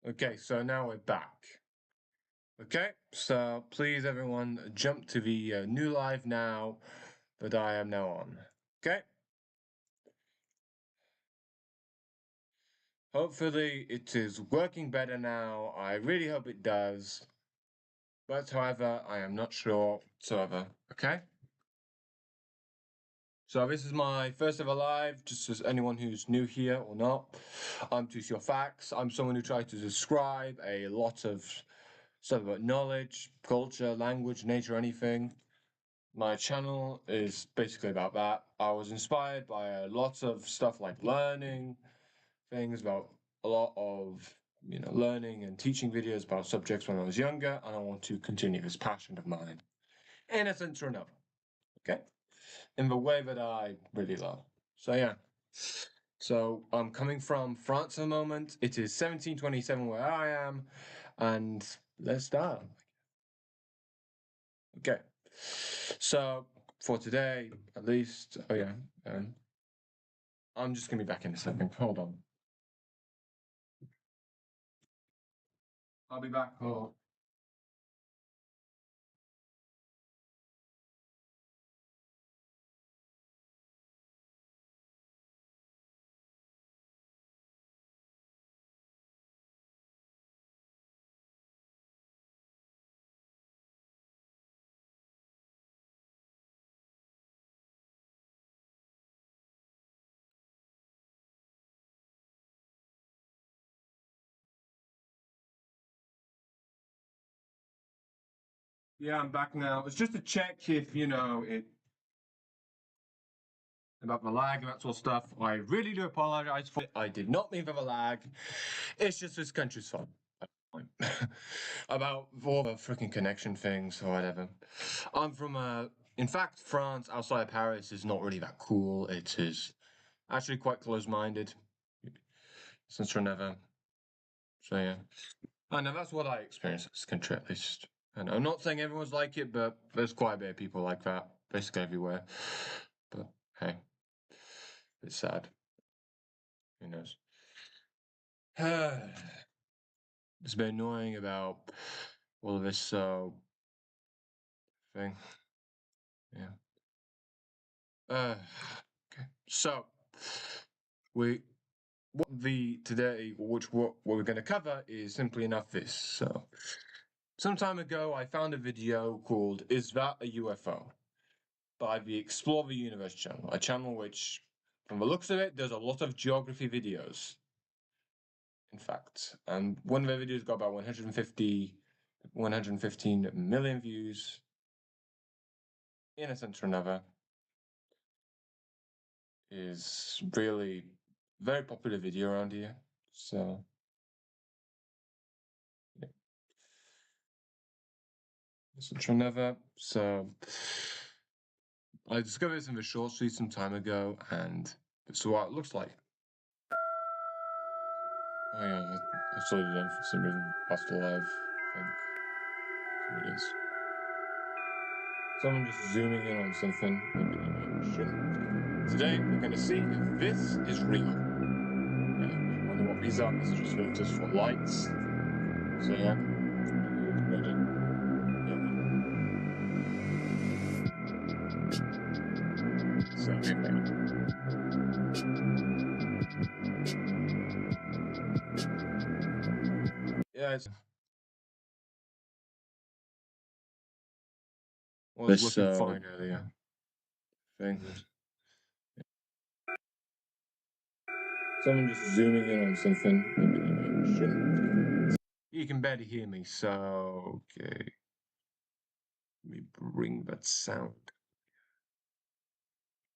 Okay, so now we're back. Okay, so please everyone jump to the new live now that I am now on. Okay? Hopefully it is working better now. I really hope it does. But however, I am not sure whatsoever. Okay? So this is my first ever live, just as anyone who's new here or not. I'm TOUS UR Facts. I'm someone who tries to describe a lot of stuff about knowledge, culture, language, nature, anything. My channel is basically about that. I was inspired by a lot of stuff like learning, things about a lot of, learning and teaching videos about subjects when I was younger, and I want to continue this passion of mine in a sense or another. Okay? In the way that I really love. So yeah. So I'm coming from France at the moment. It is 1727 where I am, and let's start. Okay. So for today, at least, I'm just gonna be back in a second. Hold on. I'll be back. Oh. Yeah, I'm back now. It's just to check if about the lag and that sort of stuff. I really do apologize for it. I did not mean for the lag. It's just this country's fault. About all the freaking connection things or whatever. I'm from in fact, France outside of Paris is not really that cool. It is actually quite close-minded since never. So yeah. I know that's what I experienced in this country at least. And I'm not saying everyone's like it, but there's quite a bit of people like that, basically everywhere. But hey, it's sad. Who knows? It's been annoying about all of this thing. Yeah. Okay. So we what we're going to cover is simply enough this. So some time ago, I found a video called "Is That a UFO?" by the Explore the Universe channel, a channel which, from the looks of it, does a lot of geography videos. In fact, and one of the videos got about 115 million views. In a sense or another, is really very popular video around here. So yeah. Sense or another. So I discovered this in the short street some time ago, and this is what it looks like. Oh yeah, I slowed it down for some reason. Past the live thing. Here it is. Someone just zooming in on something. Today we're going to see if this is real. Yeah, you wonder what these are? These are just filters for lights. So yeah, ready? So here we are. Yeah, it's was looking fine earlier. Thing. Someone just zooming in on something. You can barely hear me, so okay. Let me bring that sound.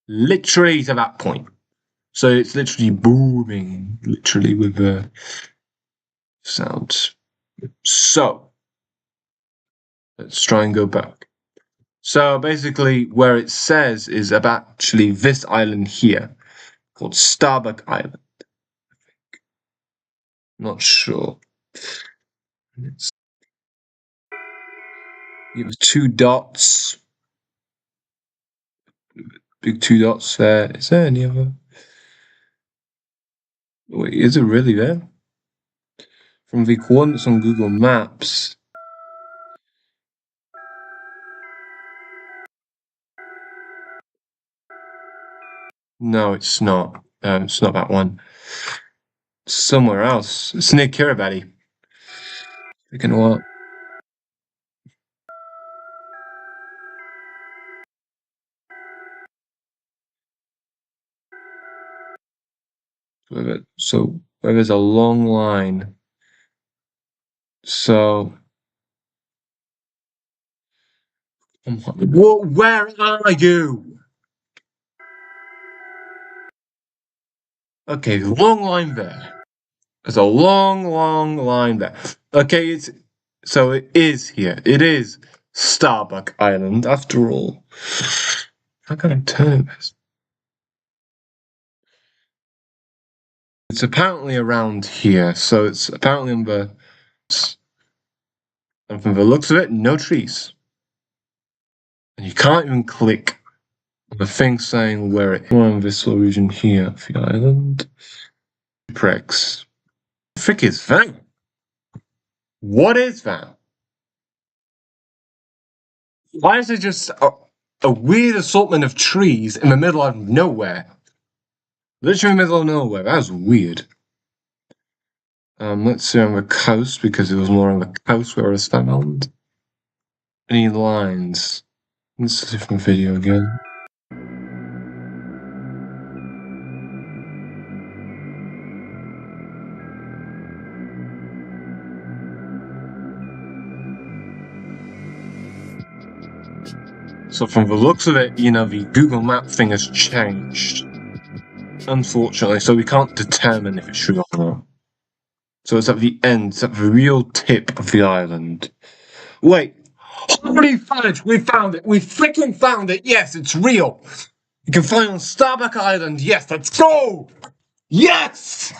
Literally to that point. So it's literally booming, literally with the sound. So let's try and go back. So basically, where it says is about actually this island here called Starbuck Island. Not sure. It's, you have two dots. Big two dots there. Is there any other? Wait, is it really there? From the coordinates on Google Maps. No, it's not. It's not that one. It's somewhere else. It's near Kiribati. Freaking what? So where there's a long line. So where are you? Okay, long line there. There's a long line there. Okay, it is here. It is Starbuck Island after all. How can I turn this? It's apparently around here, so it's apparently on the. And from the looks of it, no trees. And you can't even click on the thing saying where it is. On this little region here, the island. Pricks. The frick is that? What is that? Why is it just a weird assortment of trees in the middle of nowhere? Literally in the middle of nowhere. That was weird. Let's see on the coast, because it was more on the coast where it was found. Any lines? Let's see from the video again. So from the looks of it, the Google Map thing has changed. Unfortunately, so we can't determine if it's true or not. So it's at the end, it's at the real tip of the island. Wait, holy fudge, we found it! We freaking found it! Yes, it's real! You can find it on Starbuck Island, yes, let's go! Yes!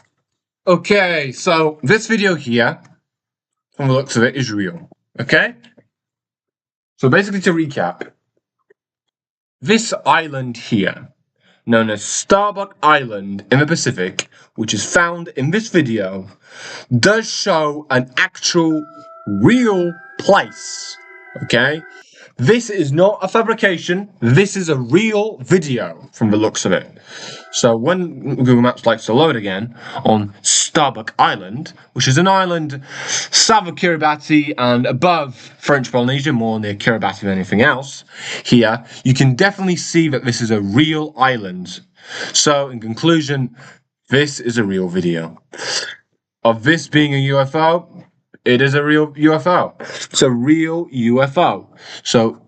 Okay, so this video here, from the looks of it, is real, okay? So basically to recap, this island here, known as Starbuck Island in the Pacific, which is found in this video, does show an actual real place, okay? This is not a fabrication, this is a real video from the looks of it. So when Google Maps likes to load again on Starbuck Island, which is an island south of Kiribati and above French Polynesia, more near Kiribati than anything else, here, you can definitely see that this is a real island. So in conclusion, this is a real video. Of this being a UFO, it is a real UFO. It's a real UFO. So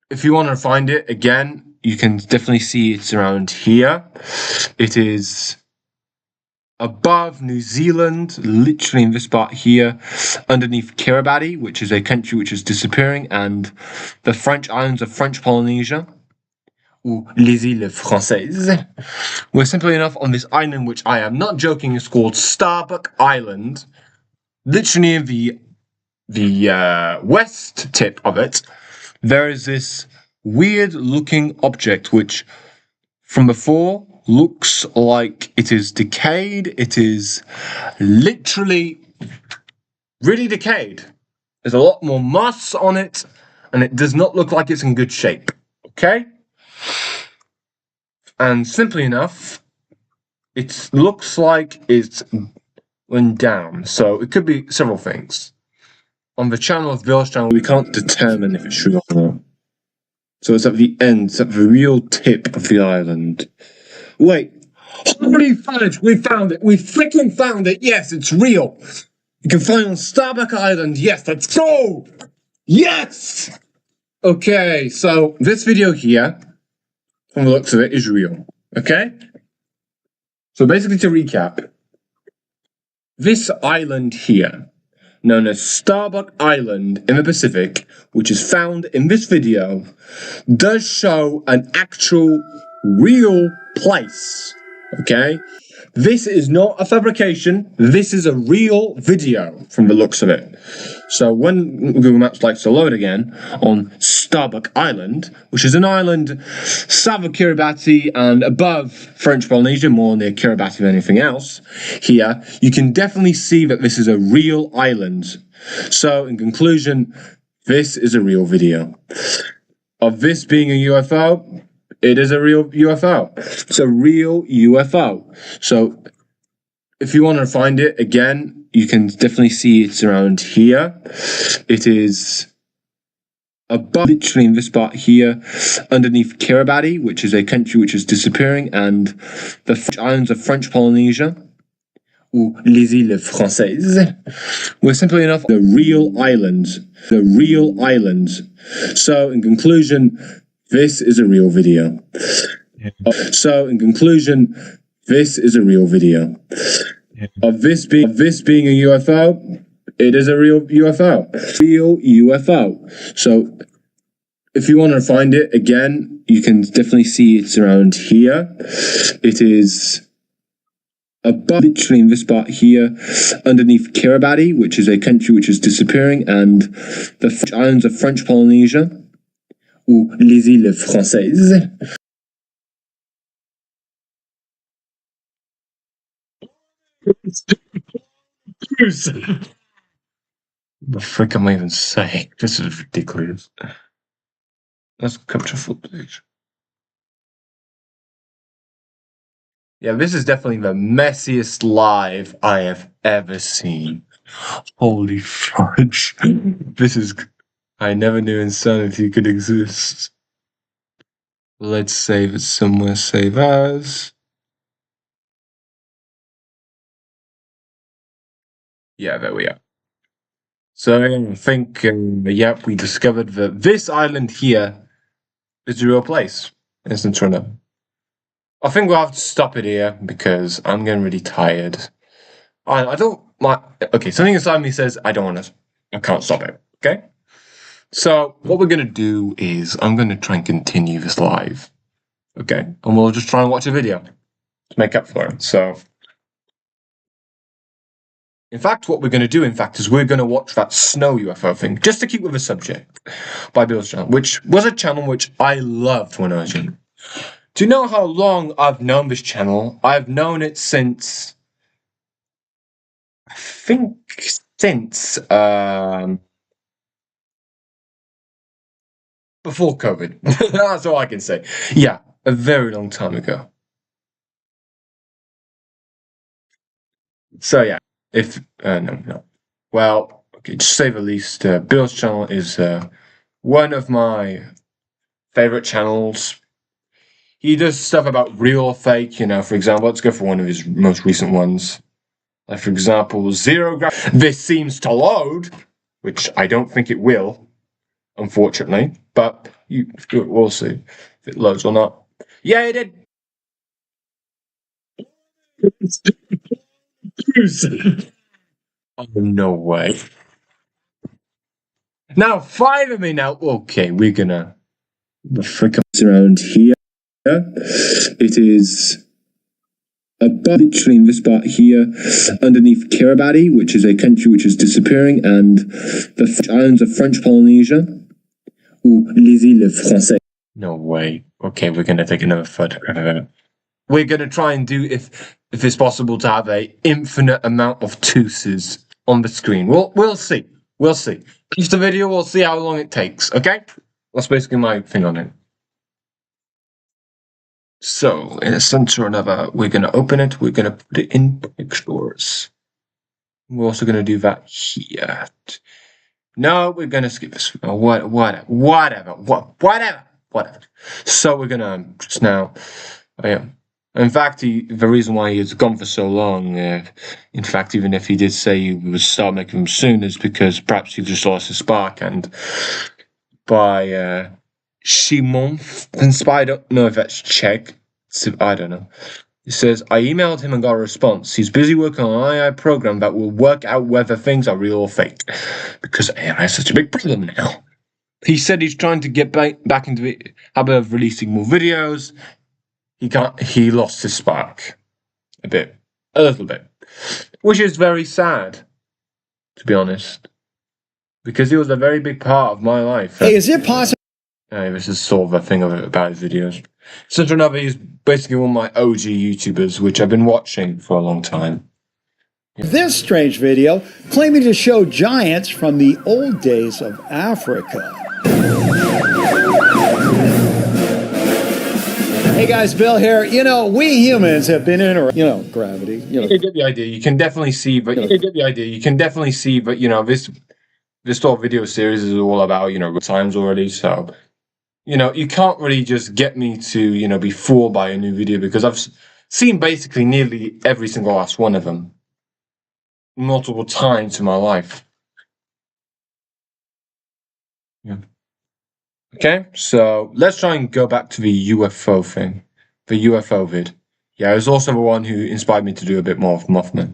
if you want to find it again, you can definitely see it's around here. It is above New Zealand, literally in this part here, underneath Kiribati, which is a country which is disappearing, and the French islands of French Polynesia, ou les îles françaises. We're simply enough on this island, which I am not joking, is called Starbuck Island. Literally in the west tip of it, there is this weird looking object which from before looks like it is decayed. It is literally really decayed. There's a lot more moss on it, and it does not look like it's in good shape. Okay? And simply enough, it looks like it went down. So it could be several things. On the channel of Bill's channel, we can't determine if it's true or not. So it's at the end, it's at the real tip of the island. Wait, holy fudge, we found it! We freaking found it! Yes, it's real! You can find it on Starbuck Island, yes, let's go! Yes! Okay, so this video here, from the looks of it, is real, okay? So basically to recap, this island here, known as Starbuck Island in the Pacific, which is found in this video, does show an actual real place, okay? This is not a fabrication. This is a real video from the looks of it. So when Google Maps likes to load again on Starbuck Island, which is an island south of Kiribati and above French Polynesia, more near Kiribati than anything else, here, you can definitely see that this is a real island. So in conclusion, this is a real video. Of this being a UFO, it is a real UFO. It's a real UFO. So if you want to find it again, you can definitely see it's around here. It is above, literally in this part here, underneath Kiribati, which is a country which is disappearing, and the French islands of French Polynesia, ou les îles françaises, were simply enough the real islands. The real islands. So in conclusion, this is a real video. So in conclusion, this is a real video. Of this being a UFO, it is a real UFO. Real UFO. So if you want to find it again, you can definitely see it's around here. It is above, literally in this part here, underneath Kiribati, which is a country which is disappearing, and the French islands of French Polynesia, ou les îles françaises. The frick am I even saying? This is ridiculous. Let's capture full page. Yeah, this is definitely the messiest live I have ever seen. Holy fudge. This is... I never knew insanity could exist. Let's save it somewhere. Save as. Yeah, there we are. So I think, yep, we discovered that this island here is a real place. Isn't true. I think we'll have to stop it here because I'm getting really tired. I don't... Okay, something inside me says I don't want to... I can't stop it, okay? So what we're going to do is I'm going to try and continue this live. Okay, and we'll just try and watch a video to make up for it. So, in fact, what we're going to do, is we're going to watch that snow UFO thing, just to keep with the subject, by Bill's channel, which was a channel which I loved when I was young. Do you know how long I've known this channel? I've known it since... I think since... before COVID. That's all I can say. Yeah, a very long time ago. So yeah, if no. Well, okay, to say the least, Bill's channel is one of my favorite channels. He does stuff about real or fake, you know. For example, let's go for one of his most recent ones. Like, for example, zero gravity. This seems to load, which I don't think it will, unfortunately. But we'll see if it loads or not. Yeah, it did. Oh, no way. Now, fire me now. Okay, we're gonna... The frick around here. It is above, literally in this part here, underneath Kiribati, which is a country which is disappearing, and the French islands of French Polynesia, ou les îles françaises. No way. Okay, we're gonna take another photograph of it. We're gonna try and do, if it's possible, to have a infinite amount of TOUSes on the screen. We'll see. We'll see. After the video, we'll see how long it takes. Okay, that's basically my thing on it. So, in a sense or another, we're going to open it, we're going to put it in pictures. We're also going to do that here. No, we're going to skip this. Whatever. So, we're going to just now... In fact, the reason why he has gone for so long, in fact, even if he did say he would start making them soon, is because perhaps he just lost his spark, and by... Shimon, I don't know if that's Czech. I don't know. It says, I emailed him and got a response. He's busy working on an AI program that will work out whether things are real or fake. Because AI is such a big problem now. He said he's trying to get back into the habit of releasing more videos. He lost his spark a bit. A little bit. Which is very sad, to be honest. Because he was a very big part of my life. Hey, is it possible? This is sort of a thing about his videos. Such another, he's basically one of my OG YouTubers, which I've been watching for a long time. This strange video claiming to show giants from the old days of Africa. Hey guys, Bill here. You know, we humans have been in, gravity. You get the idea. You can definitely see, but you get the idea. You can definitely see, but this sort of video series is all about good times already. So you can't really just get me to be fooled by a new video because I've seen basically nearly every single last one of them multiple times in my life. Yeah. Okay, so let's try and go back to the UFO thing. The UFO vid. Yeah, it was also the one who inspired me to do a bit more of Mothman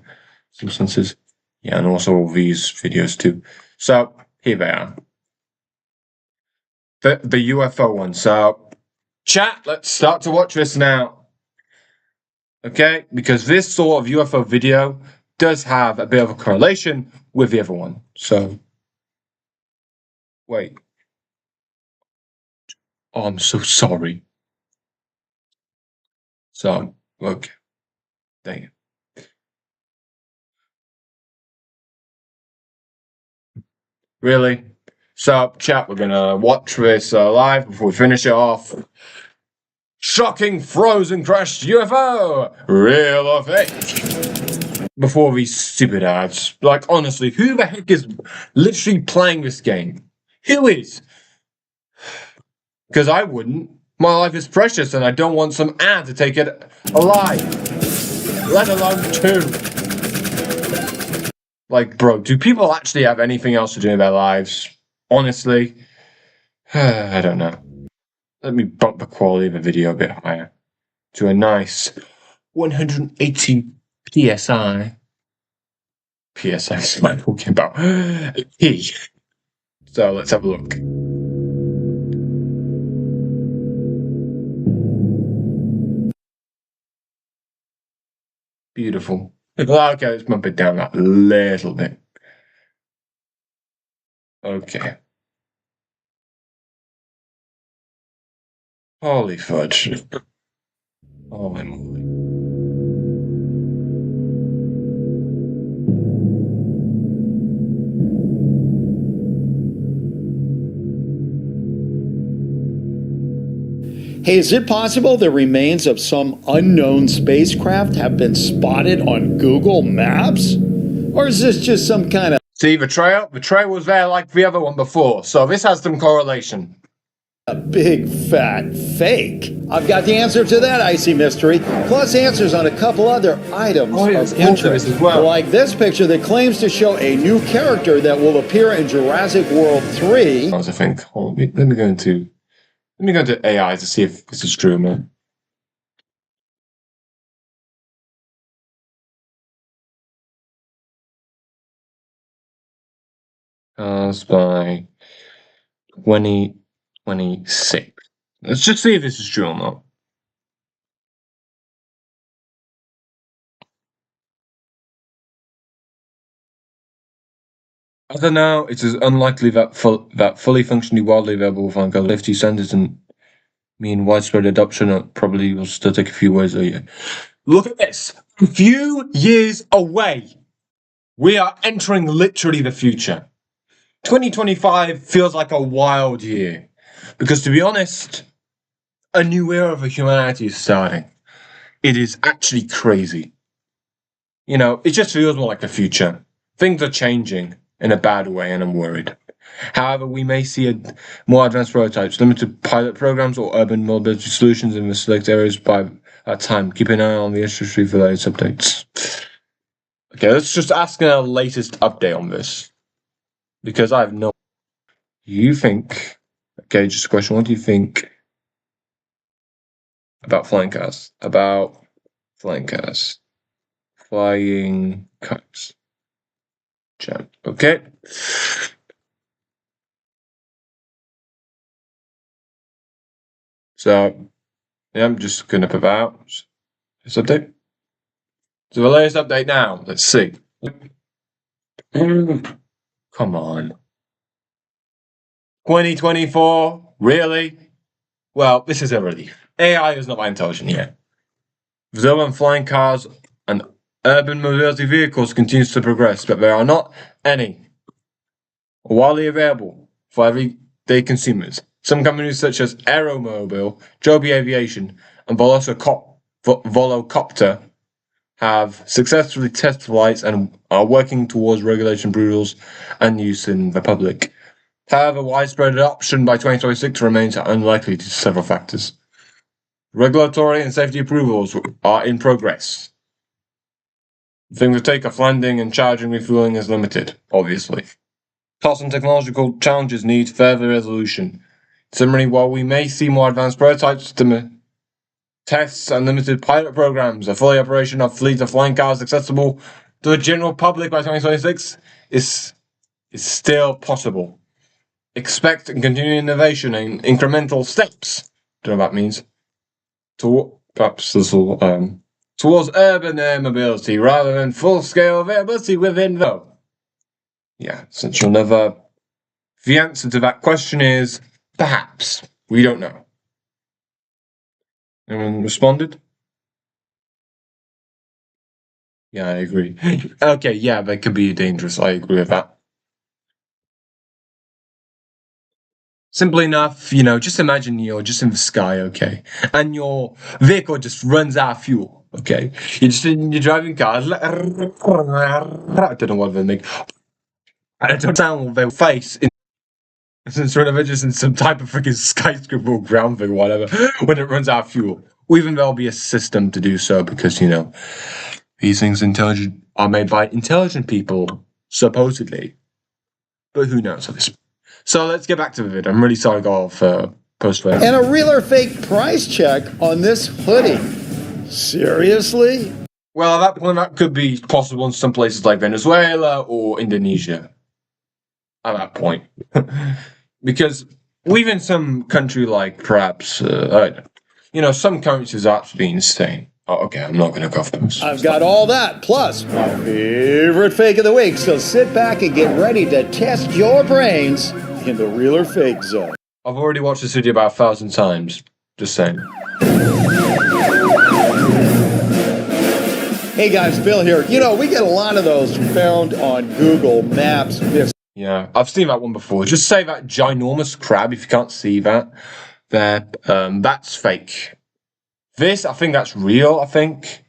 substances. Yeah, and also all these videos too. So here they are. The UFO one. So chat, let's start to watch this now. Okay, because this sort of UFO video does have a bit of a correlation with the other one. So wait. Oh, I'm so sorry. So, okay. Dang it. Really? So, chat, we're gonna watch this live before we finish it off. Shocking frozen crashed UFO! Real or fake? Before these stupid ads. Like, honestly, who the heck is literally playing this game? Who is? Because I wouldn't. My life is precious and I don't want some ad to take it alive. Let alone two. Like, bro, do people actually have anything else to do in their lives? Honestly, I don't know. Let me bump the quality of the video a bit higher to a nice 180 PSI. PSI is what I'm talking about. P. So let's have a look. Beautiful. Okay, let's bump it down that little bit. Okay. Holy fudge. Holy moly. Hey, is it possible the remains of some unknown spacecraft have been spotted on Google Maps? Or is this just some kind of... See, the trail was there like the other one before, so this has some correlation. a big fat fake? I've got the answer to that icy mystery, plus answers on a couple other items of interest, as well. like this picture that claims to show a new character that will appear in Jurassic World 3. I think, hold on, let me go into AI to see if this is true, man. It's by 2026. Let's just see if this is true or not. I don't know. It is unlikely that fully functionally widely available flanker lifty centers and mean widespread adoption. It probably will still take a few years. Look at this. A few years away. We are entering literally the future. 2025 feels like a wild year. Because to be honest, a new era for humanity is starting. It is actually crazy. It just feels more like the future. Things are changing in a bad way, and I'm worried. However, we may see more advanced prototypes, limited pilot programs, or urban mobility solutions in the select areas by that time. Keep an eye on the industry for latest updates. Okay, let's just ask our latest update on this. Because I have no... You think... Okay, just a question. What do you think about flying cars? Flying cars. Flying cars. Chat. Okay. So, yeah, I'm just going to put that out. This update. So the latest update now. Let's see. Come on. 2024? Really? Well, this is a relief. AI is not that intelligent yet. Urban flying cars and urban mobility vehicles continues to progress, but there are not any widely available for everyday consumers. Some companies such as Aeromobile, Joby Aviation, and Volocopter have successfully tested flights and are working towards regulation rules and use in the public. However, widespread adoption by 2026 remains unlikely due to several factors. Regulatory and safety approvals are in progress. Things that take off landing and charging refueling is limited, obviously. Cost and technological challenges need further resolution. Similarly, while we may see more advanced prototypes, tests and limited pilot programs, a fully operation of fleet of flying cars accessible to the general public by 2026 is still possible. Expect continued innovation and incremental steps. Don't know what that means. Perhaps this will towards urban air mobility rather than full-scale availability within the. Yeah, since you'll never. The answer to that question is perhaps. We don't know. Anyone responded? Yeah, I agree. Okay, yeah, that could be dangerous. I agree with that. Simply enough, just imagine you're just in the sky, okay? And your vehicle just runs out of fuel, okay? You're just in your driving car. I don't know what they make. I don't sound their face in sort of just in some type of freaking skyscraper or ground thing or whatever when it runs out of fuel. Or even there'll be a system to do so because, these things are made by intelligent people, supposedly. But who knows at this point. So let's get back to the video. I'm really sorry I got off post-play. And a real or fake price check on this hoodie. Seriously? Well, at that point, that could be possible in some places like Venezuela or Indonesia. At that point. Because even some country like perhaps, some currencies are absolutely insane. Oh, okay, I'm not going to go for those. I've got all that, plus my favorite fake of the week. So sit back and get ready to test your brains in the real or fake zone. I've already watched this video about 1,000 times. Just saying. Hey guys, Bill here. We get a lot of those found on Google Maps. Yeah, I've seen that one before. Just say that ginormous crab if you can't see that. There, that's fake. This, I think that's real, I think.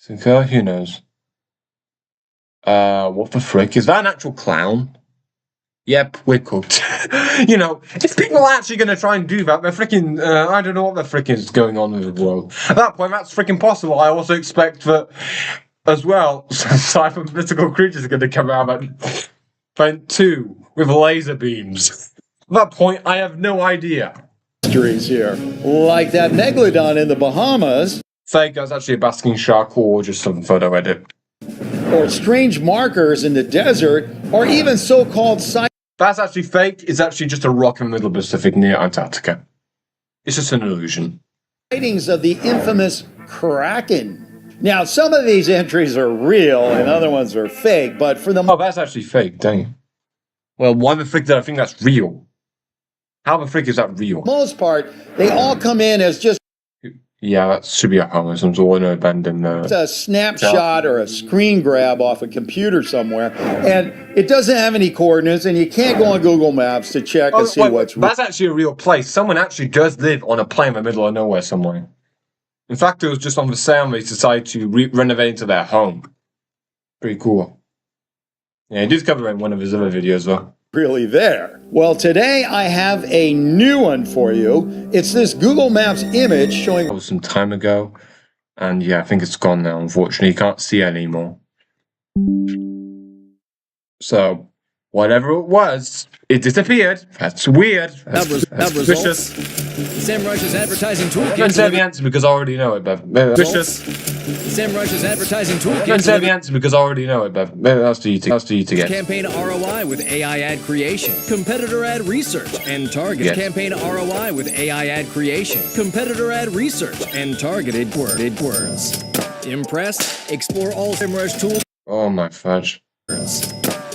Who knows? What the frick? Is that an actual clown? Yep, we're cooked. If people are actually going to try and do that, they're freaking, I don't know what the frick is going on with the world. At that point, that's freaking possible. I also expect that, as well, some type of mythical creatures are going to come out at point 2 with laser beams. At that point, I have no idea. Here, like that megalodon in the Bahamas. Fake, that's actually a basking shark or just some photo edit. Or strange markers in the desert, or even so-called That's actually fake. It's actually just a rock in the middle of the Pacific near Antarctica. It's just an illusion. Sightings of the infamous Kraken. Now, some of these entries are real and other ones are fake, but for the... Oh, that's actually fake, dang. Well, why the frick did I think that's real? How the frick is that real? Most part, they all come in as just... Yeah, that should be a homo, some sort of abandoned... a snapshot or a screen grab off a computer somewhere, and it doesn't have any coordinates, and you can't go on Google Maps to check and see what's real. That's actually a real place. Someone actually does live on a plane in the middle of nowhere somewhere. In fact, it was just on the sound they decided to renovate into their home. Pretty cool. Yeah, he did cover it in one of his other videos, though. Really there. Well, today I have a new one for you. It's this Google Maps image showing... That was some time ago, and yeah, I think it's gone now, unfortunately. You can't see it anymore. So, whatever it was, it disappeared. That's weird. That's suspicious. SEMrush's advertising toolkit. I don't say the answer because I already know it, but suspicious. SEMrush's advertising toolkit. I don't say the answer because I already know it, but maybe that's to you to get. Campaign ROI with AI ad creation, competitor ad research, and targeted campaign ROI with AI ad creation, competitor ad research, and targeted words. Impressed? Explore all SEMrush tools. Oh my fudge.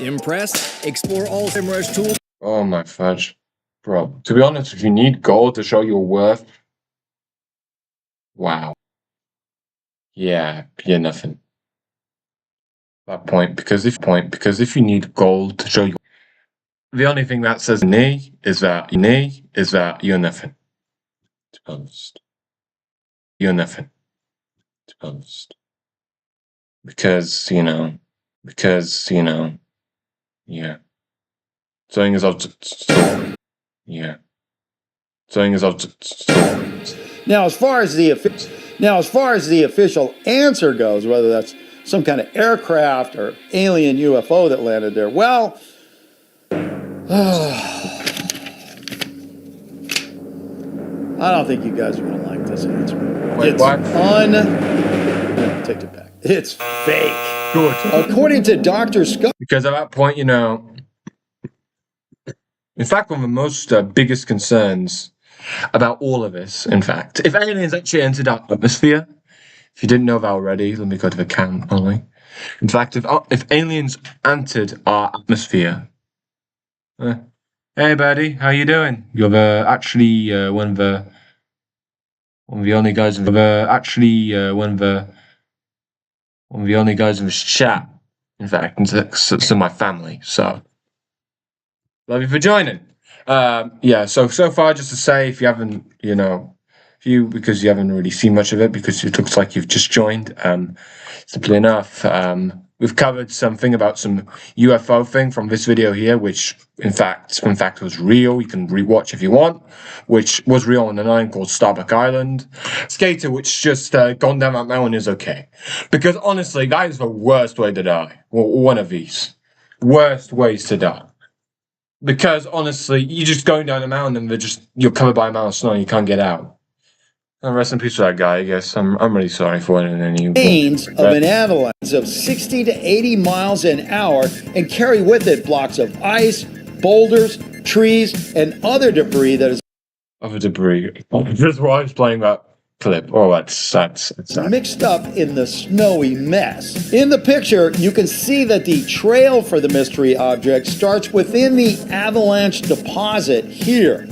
Impressed? Explore all SEMrush tools. Oh my fudge. Bro, to be honest, if you need gold to show your worth, wow. Yeah, you're nothing. That point, because if you need gold to show you, the only thing that says knee is that you're nothing. To be honest. You're nothing. To be honest. Because, yeah. Saying is yeah. Saying is Now, as far as the official answer goes, whether that's some kind of aircraft or alien UFO that landed there, well, I don't think you guys are going to like this answer. Wait, what? No, take it back. It's fake. Good. According to Dr. Scott. Because at that point, in fact, one of the most biggest concerns about all of this, in fact, if aliens actually entered our atmosphere, if you didn't know that already, let me go to the cam only. In fact, if aliens entered our atmosphere, hey buddy, how you doing? You're actually one of the only guys in this chat. In fact, it's my family. So, love you for joining. Yeah. So far, just to say, if you haven't, because you haven't really seen much of it, because it looks like you've just joined. Simply enough, we've covered something about some UFO thing from this video here, which in fact was real. You can rewatch if you want, which was real on an island called Starbuck Island. Skater, which just gone down that mountain is okay, because honestly, that is the worst way to die. Well, one of these worst ways to die. Because honestly, you're just going down a mountain and you're covered by a mountain of snow and you can't get out. And rest in peace for that guy, I guess. I'm really sorry for it. Remains of an avalanche of 60 to 80 miles an hour and carry with it blocks of ice, boulders, trees, and other debris that is Just while I was playing that clip. Oh, that's mixed up in the snowy mess. In the picture, you can see that the trail for the mystery object starts within the avalanche deposit here.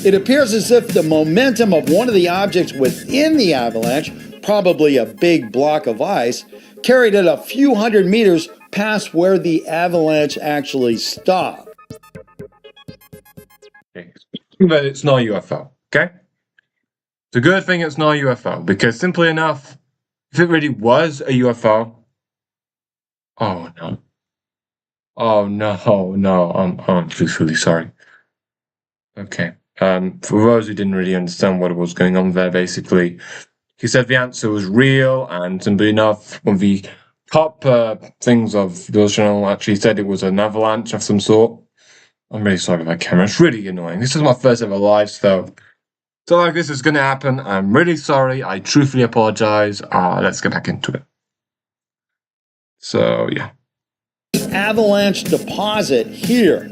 It appears as if the momentum of one of the objects within the avalanche, probably a big block of ice, carried it a few hundred meters past where the avalanche actually stopped. Okay. But it's not a UFO, okay? It's a good thing it's not a UFO, because simply enough, if it really was a UFO, oh no. Oh no, I'm truthfully sorry. Okay. For those who didn't really understand what was going on there, basically, he said the answer was real, and simply enough, one of the top things of the channel actually said it was an avalanche of some sort. I'm really sorry about that camera. It's really annoying. This is my first ever live, so like this is going to happen. I'm really sorry. I truthfully apologize. Let's get back into it. So, yeah. Avalanche deposit here.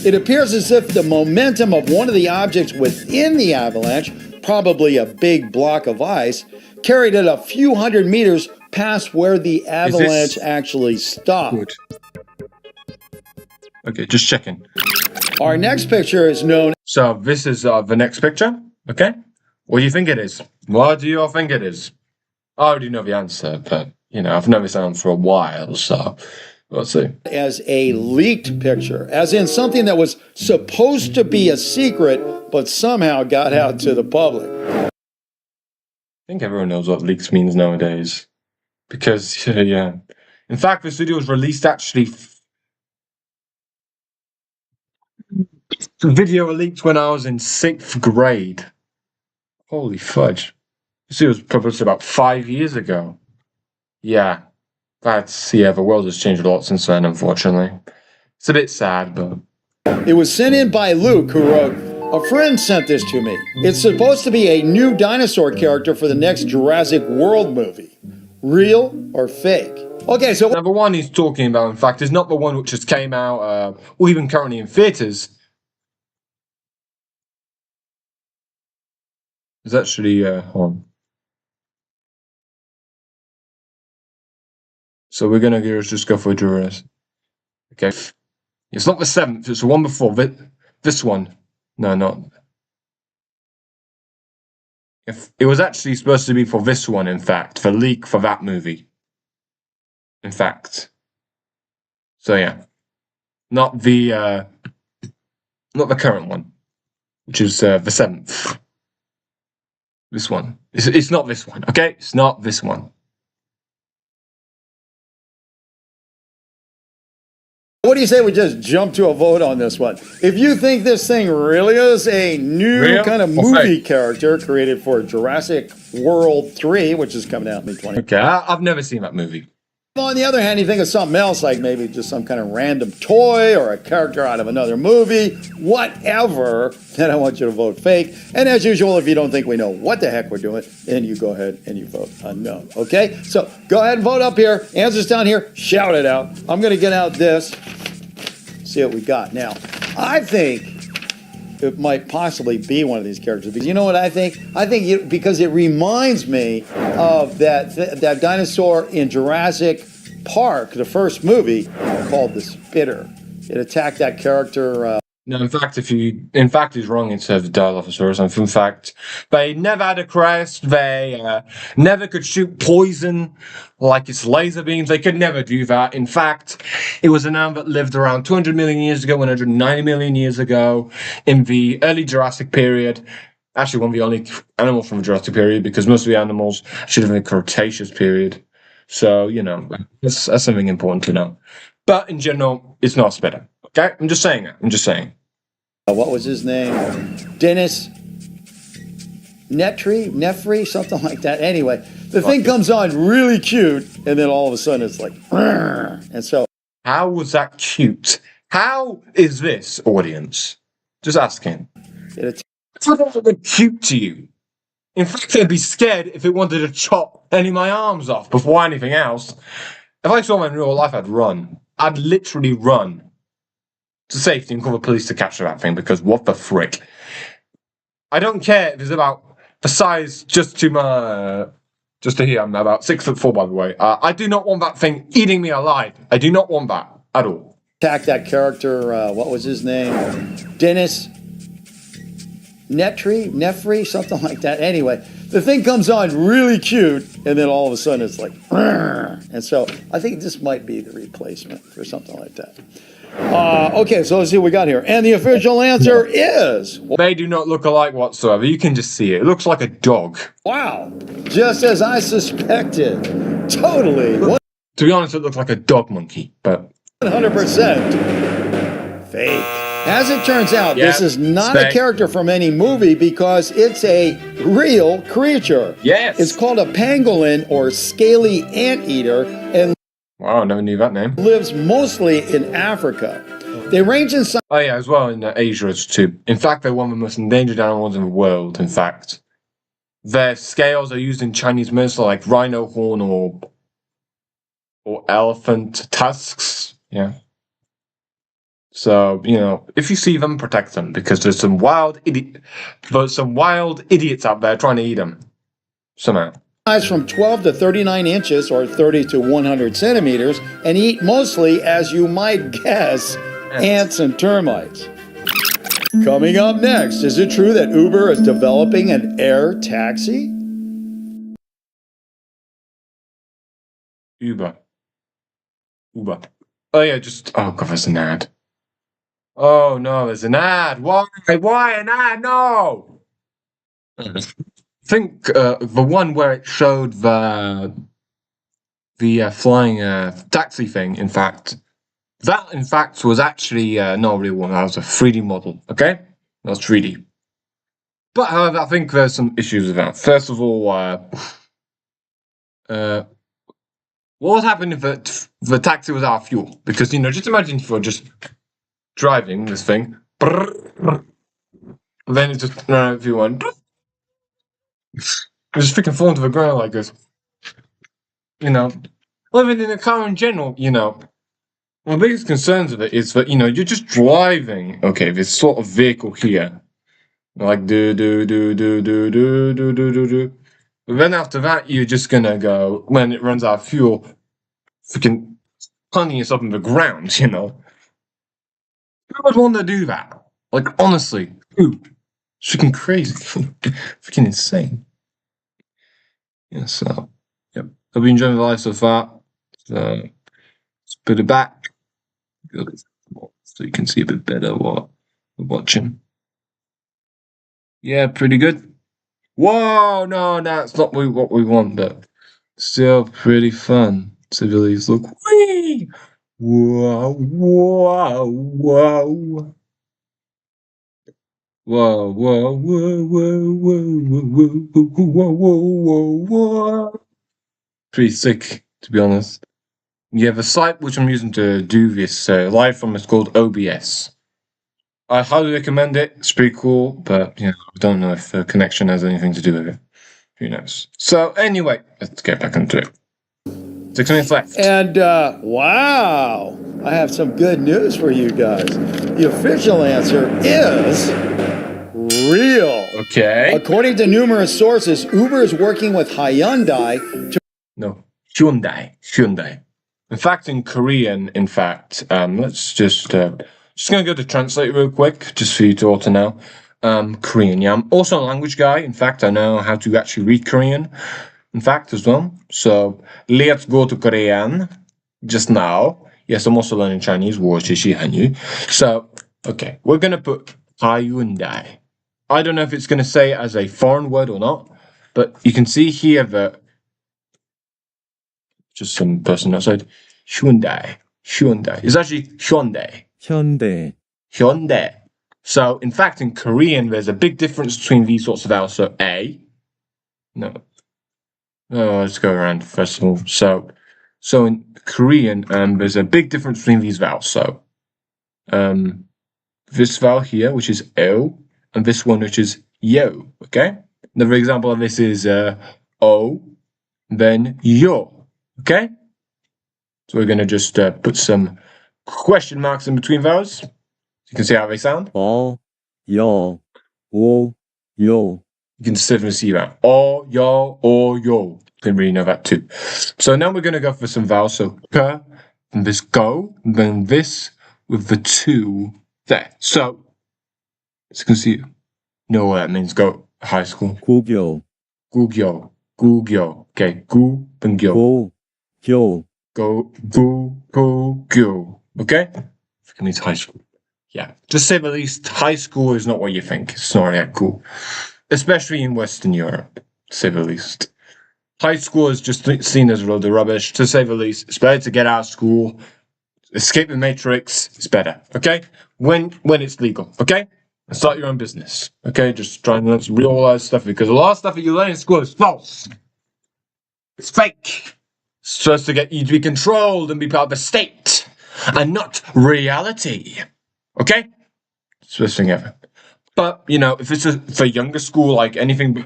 It appears as if the momentum of one of the objects within the avalanche, probably a big block of ice, carried it a few hundred meters past where the avalanche actually stopped. Good. Okay, just checking. Our next picture is known. So this is the next picture. Okay, what do you think it is? What do you all think it is? I already know the answer, but I've known this answer for a while, so let's see. As a leaked picture, as in something that was supposed to be a secret, but somehow got out to the public. I think everyone knows what leaks means nowadays, because yeah. In fact, this video was released actually. The video leaked when I was in 6th grade. Holy fudge! This video was published about 5 years ago. Yeah. The world has changed a lot since then, unfortunately. It's a bit sad, but... It was sent in by Luke, who wrote, "A friend sent this to me. It's supposed to be a new dinosaur character for the next Jurassic World movie. Real or fake?" Okay, so... Now, the one he's talking about, in fact, is not the one which just came out, or even currently in theatres. It's actually, hold on. So we're gonna just go for jurors. Okay. It's not the 7th, it's the one before. This one. No, not. If it was actually supposed to be for this one, in fact, the leak for that movie. In fact. So yeah. Not the current one, which is the 7th. This one. It's not this one, okay? It's not this one. What do you say we just jump to a vote on this one? If you think this thing really is a new Real kind of or movie fake? character created for Jurassic World 3, which is coming out in 2020. Okay, I've never seen that movie. On the other hand, you think of something else, like maybe just some kind of random toy or a character out of another movie, whatever, then I want you to vote fake. And as usual, if you don't think we know what the heck we're doing, then you go ahead and you vote unknown, okay? So go ahead and vote up here. Answers down here. Shout it out. I'm going to get out this. See what we got. Now, I think it might possibly be one of these characters, because you know what I think? I think because it reminds me of that dinosaur in Jurassic Park, the first movie, called the Spitter. It attacked that character. No, in fact, he's wrong. It's the Dilophosaurus. And in fact, they never had a crest. They never could shoot poison like its laser beams. They could never do that. In fact, it was an animal that lived around 200 million years ago, 190 million years ago, in the early Jurassic period. Actually, one of the only animals from the Jurassic period, because most of the animals should have been the Cretaceous period. So, you know, that's something important to know. But in general, it's not Spitter. Okay? I'm just saying that. I'm just saying. What was his name? Dennis Nefri, something like that. Anyway, the thing comes on really cute, and then all of a sudden it's like, and so. How was that cute? How is this, audience? Just asking. How does it look cute to you? In fact, I'd be scared if it wanted to chop any of my arms off before anything else. If I saw one in real life, I'd run. I'd literally run to safety and call the police to capture that thing, because what the frick? I don't care if it's about the size just to here. I'm about 6'4", by the way. I do not want that thing eating me alive. I do not want that at all. Attack that character. What was his name? Dennis Nefri, something like that. Anyway, the thing comes on really cute, and then all of a sudden it's like, and so I think this might be the replacement for something like that. Okay, so let's see what we got here. And the official answer is... They do not look alike whatsoever. You can just see it. It looks like a dog. Wow. Just as I suspected. Totally. To be honest, it looks like a dog monkey, but... 100% fake. As it turns out, this is not a character from any movie, because it's a real creature. Yes. It's called a pangolin, or scaly anteater, and wow, I never knew that name. Lives mostly in Africa. They range in size. Oh yeah, as well in Asia too. In fact, they're one of the most endangered animals in the world. In fact, their scales are used in Chinese medicine, like rhino horn or elephant tusks. Yeah. So, you know, if you see them, protect them, because there's some wild idiots out there trying to eat them somehow. From 12 to 39 inches, or 30 to 100 centimeters, and eat mostly, as you might guess, ants and termites. Coming up next, is it true that Uber is developing an air taxi? Uber. Oh yeah, oh god, there's an ad. Oh no, there's an ad. Why an ad? No! I think the one where it showed the flying taxi thing, in fact, that in fact was actually not a real one. That was a 3D model. Okay, that was 3D. But however, I think there's some issues with that. First of all, what would happen if the taxi was out of fuel? Because, you know, just imagine if you're just driving this thing, then it just ran out of fuel and just freaking fall to the ground like this. You know, living in a car in general, you know, one of the biggest concerns of it is that, you know, you're just driving, okay, this sort of vehicle here, like do. But then after that, you're just gonna go, when it runs out of fuel, freaking planting yourself in the ground, you know. Who would want to do that? Like, honestly, who? It's freaking crazy. Freaking insane. Yeah, so, yep. Hope you enjoying the live so far. So, let's put it back so you can see a bit better what we're watching. Yeah, pretty good. Whoa, no, that's not what we want, but still pretty fun. Civilians look wee. Whoa, whoa, whoa. Whoa, whoa, whoa, whoa, whoa, whoa, whoa, whoa, whoa. Pretty sick, to be honest. You have a site which I'm using to do this live from. It's called OBS. I highly recommend it. It's pretty cool, but I don't know if the connection has anything to do with it. Who knows? So anyway, let's get back into it. 6 minutes left. And wow, I have some good news for you guys. The official answer is real. Okay. According to numerous sources, Uber is working with Hyundai to... No, Hyundai. In fact, in Korean, let's just gonna go to translate real quick, just for you to all to know. Korean, yeah. I'm also a language guy. In fact, I know how to actually read Korean, in fact, as well. So, let's go to Korean just now. Yes, I'm also learning Chinese, So, okay, we're gonna put Hyundai. I don't know if it's gonna say it as a foreign word or not, but you can see here that just some person outside. Hyundai. It's actually Hyundai. Hyundai. So, in fact, in Korean, there's a big difference between these sorts of vowels. So, A. No. Oh, let's go around first of all. So in Korean, there's a big difference between these vowels. So, this vowel here, which is O, and this one, which is yo. Okay. Another example of this is O, then yo. Okay. So we're gonna just put some question marks in between those. You can see how they sound. yo, yo. You can certainly see that. O, yo, you can really know that too. So now we're gonna go for some vowels. So k, and this go, then this with the two there. So as you can see, know what that means. Go high school. 고교, Gugyo. Okay, gu and gyo. 고교. Gyo. Okay? It means high school. Yeah. To say the least, high school is not what you think. It's not that cool. Especially in Western Europe, to say the least. High school is just seen as a load of rubbish, to say the least. It's better to get out of school, escape the matrix. It's better, okay? When it's legal, okay? And start your own business, okay? Just try and learn some real life stuff, because a lot of stuff that you learn in school is false. It's fake. It's supposed to get you to be controlled and be part of the state, and not reality, okay? It's the best thing ever. But, if it's for younger school, like anything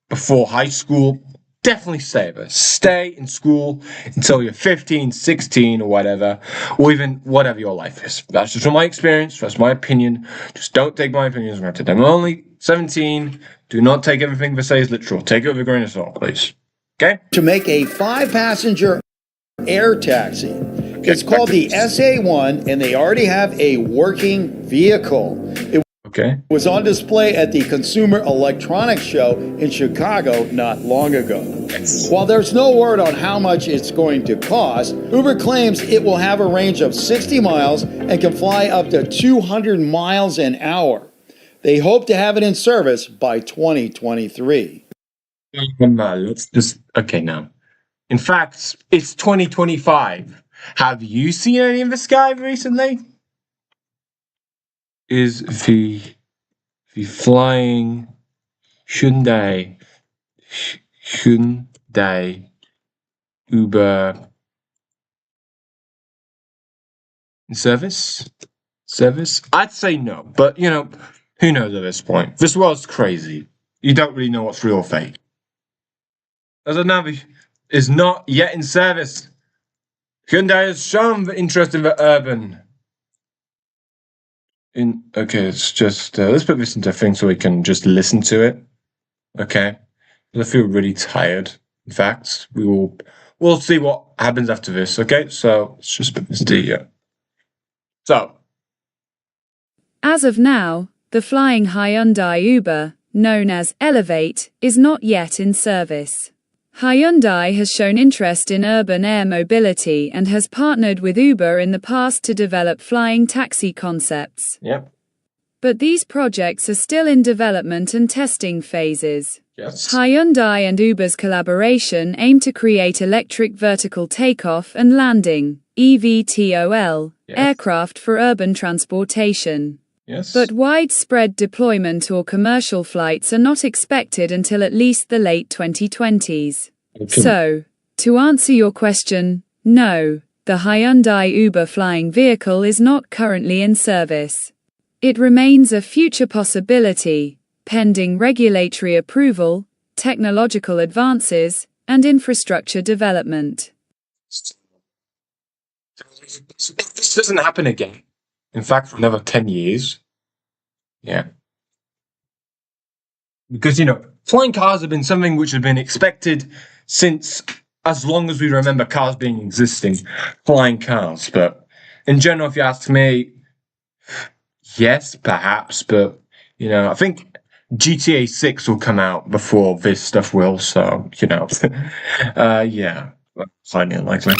before high school, definitely stay there. Stay in school until you're 15, 16, or whatever, or even whatever your life is. That's just from my experience. That's my opinion. Just don't take my opinions for granted. I'm only 17. Do not take everything they say as literal. Take it with a grain of salt, please. Okay? To make a 5-passenger air taxi. It's called the SA1, and they already have a working vehicle. It was on display at the Consumer Electronics Show in Chicago not long ago. While there's no word on how much it's going to cost, Uber claims it will have a range of 60 miles and can fly up to 200 miles an hour. They hope to have it in service by 2023. Let's just, okay, now. In fact, it's 2025. Have you seen any of the sky recently? Is the flying Hyundai Uber in service? I'd say no, but who knows at this point? This world's crazy. You don't really know what's real or fake. As a Navi is not yet in service. Hyundai has shown the interest in the urban. Okay, it's just let's put this into a thing so we can just listen to it. Okay, I feel really tired. In fact, we will we'll see what happens after this. Okay, so let's just put this D here. So, As of now, the flying Hyundai Uber, known as Elevate, is not yet in service. Hyundai has shown interest in urban air mobility and has partnered with Uber in the past to develop flying taxi concepts. yep, But these projects are still in development and testing phases. yes, Hyundai and Uber's collaboration aim to create electric vertical takeoff and landing (EVTOL) Yes. aircraft for urban transportation. yes. But widespread deployment or commercial flights are not expected until at least the late 2020s. Okay. So, to answer your question, no, the Hyundai Uber flying vehicle is not currently in service. It remains a future possibility, pending regulatory approval, technological advances, and infrastructure development. If this doesn't happen again, in fact, for another 10 years, yeah. Because, flying cars have been something which has been expected since as long as we remember cars being existing, flying cars. But in general, if you ask me, yes, perhaps, but, I think GTA 6 will come out before this stuff will, so, yeah, highly unlikely.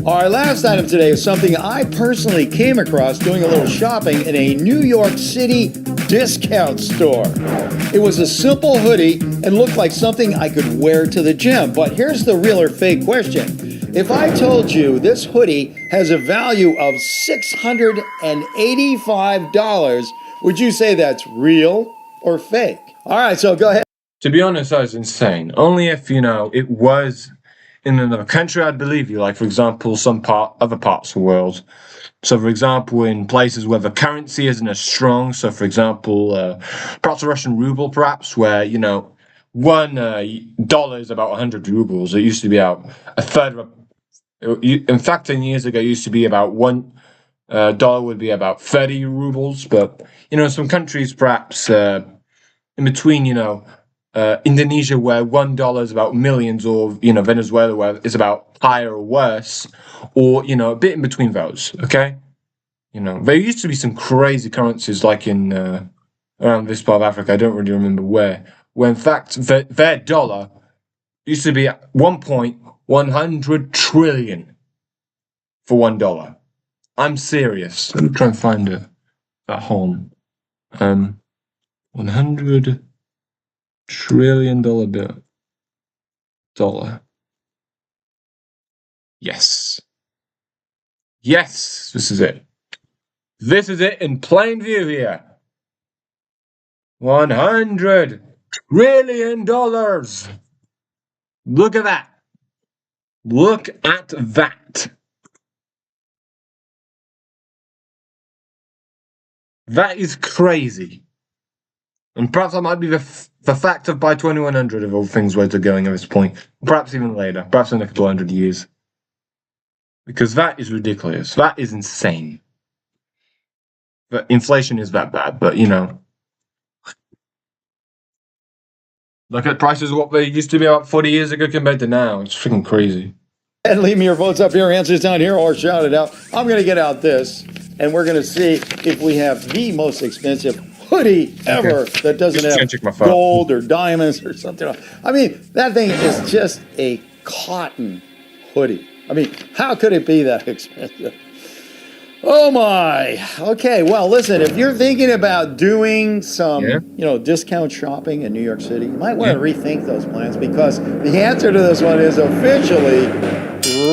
Our last item today is something I personally came across doing a little shopping in a New York City discount store. It was a simple hoodie and looked like something I could wear to the gym. But here's the real or fake question. If I told you this hoodie has a value of $685, would you say that's real or fake? All right, so go ahead. To be honest, that was insane. Only if, it was in another country, I'd believe you. Like, for example, other parts of the world. So, for example, in places where the currency isn't as strong. So, for example, perhaps the Russian ruble, perhaps, where, $1 is about 100 rubles. It used to be about a third of in fact, 10 years ago, it used to be about $1 would be about 30 rubles. But, some countries, perhaps, in between, Indonesia, where $1 is about millions, or Venezuela, where it's about higher or worse, or a bit in between those. Okay, there used to be some crazy currencies like in around this part of Africa. I don't really remember where in fact their dollar used to be 1.100 trillion for $1. I'm serious. Let me try and find it at home. 100 trillion dollar. Yes, this is it. This is it in plain view here. $100 trillion. Look at that. Look at that. That is crazy. And perhaps that might be the fact of by 2100 if all things were to going at this point. Perhaps even later. Perhaps in a couple hundred years. Because that is ridiculous. That is insane. But inflation is that bad, but look at prices of what they used to be about 40 years ago compared to now. It's freaking crazy. And leave me your votes up here, answers down here, or shout it out. I'm going to get out this, and we're going to see if we have the most expensive hoodie ever that doesn't have gold or diamonds or something else. I mean, that thing is just a cotton hoodie. I mean, how could it be that expensive? Oh my. Okay, well, listen, if you're thinking about doing some, discount shopping in New York City, you might want to rethink those plans, because the answer to this one is officially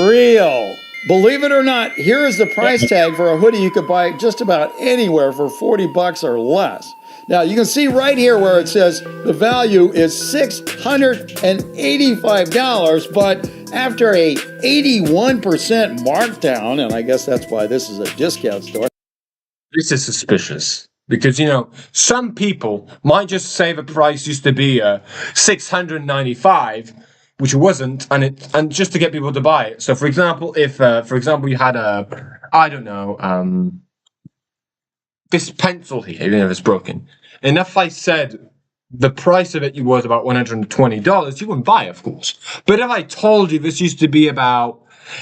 real. Believe it or not, here is the price tag for a hoodie you could buy just about anywhere for $40 or less. Now, you can see right here where it says the value is $685, but after a 81% markdown, and I guess that's why this is a discount store. This is suspicious because, some people might just say the price used to be $695, which it wasn't, and just to get people to buy it. So, for example, if, you had this pencil here, it's broken. And if I said the price of it was about $120, you wouldn't buy it, of course. But if I told you this used to be about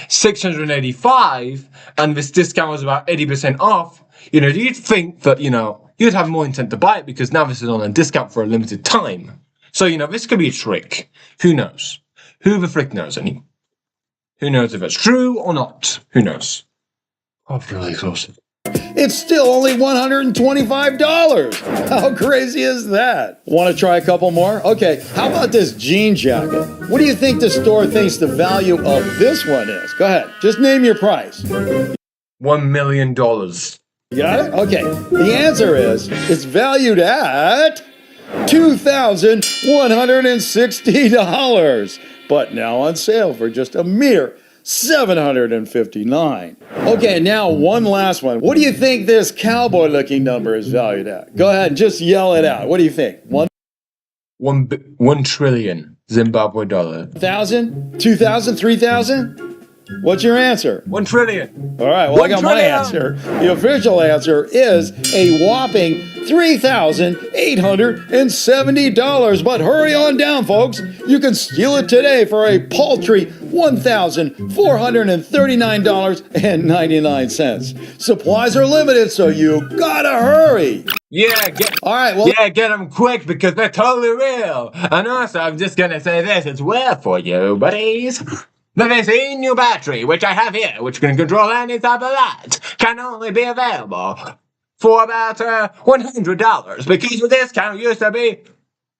$685 and this discount was about 80% off, you'd think that, you'd have more intent to buy it because now this is on a discount for a limited time. So, this could be a trick. Who knows? Who the frick knows, any? Who knows if it's true or not? Who knows? I'm really exhausted. It's still only $125. How crazy is that? Want to try a couple more? Okay, how about this jean jacket? What do you think the store thinks the value of this one is? Go ahead, just name your price. $1 million. You got it? Okay, the answer is it's valued at $2,160, but now on sale for just a mere $759. Okay, now one last one. What do you think this cowboy-looking number is valued at? Go ahead and just yell it out. What do you think? 1 trillion Zimbabwe dollar. 1,000? 2,000? 3,000? What's your answer? 1 trillion. All right, well, I got my answer. The official answer is a whopping $3,870. But hurry on down, folks. You can steal it today for a paltry $1,439.99. Supplies are limited, so you gotta hurry. All right, well, get them quick because they're totally real. And also, I'm just gonna say this, it's rare for you, buddies. This new battery, which I have here, which can control any type of light, can only be available for about $100 because the discount used to be,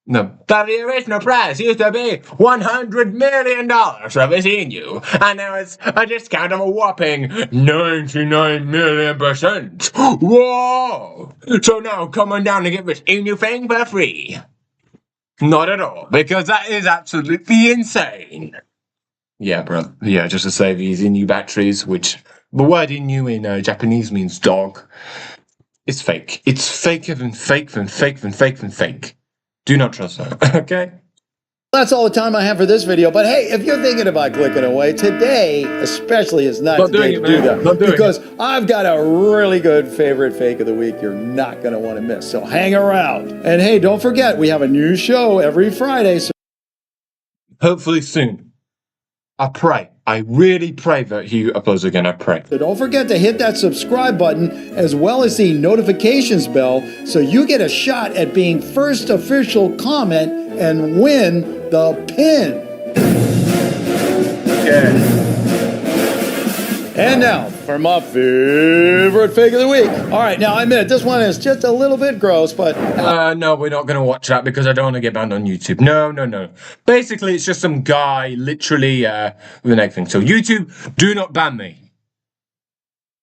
the original price used to be $100 million for this new, and now it's a discount of a whopping 99,000,000%. Whoa! So now come on down and get this new thing for free. Not at all, because that is absolutely insane. Yeah, bro. Yeah, just to say these Inu batteries, which the word Inu in Japanese means dog. It's fake. It's faker than fake than fake than fake than fake. Do not trust that, okay? that's all the time I have for this video. But hey, if you're thinking about clicking away, today especially is not the day to do that. Because I've got a really good favorite fake of the week you're not going to want to miss. So hang around. And hey, don't forget, we have a new show every Friday. So hopefully soon. I pray. I really pray that he uploads again. I pray. So don't forget to hit that subscribe button as well as the notifications bell so you get a shot at being first official comment and win the pin. Okay. And now for my favorite fake of the week. All right, now I admit this one is just a little bit gross, but no, we're not going to watch that because I don't want to get banned on YouTube. No. Basically, it's just some guy literally with an egg thing. So YouTube, do not ban me.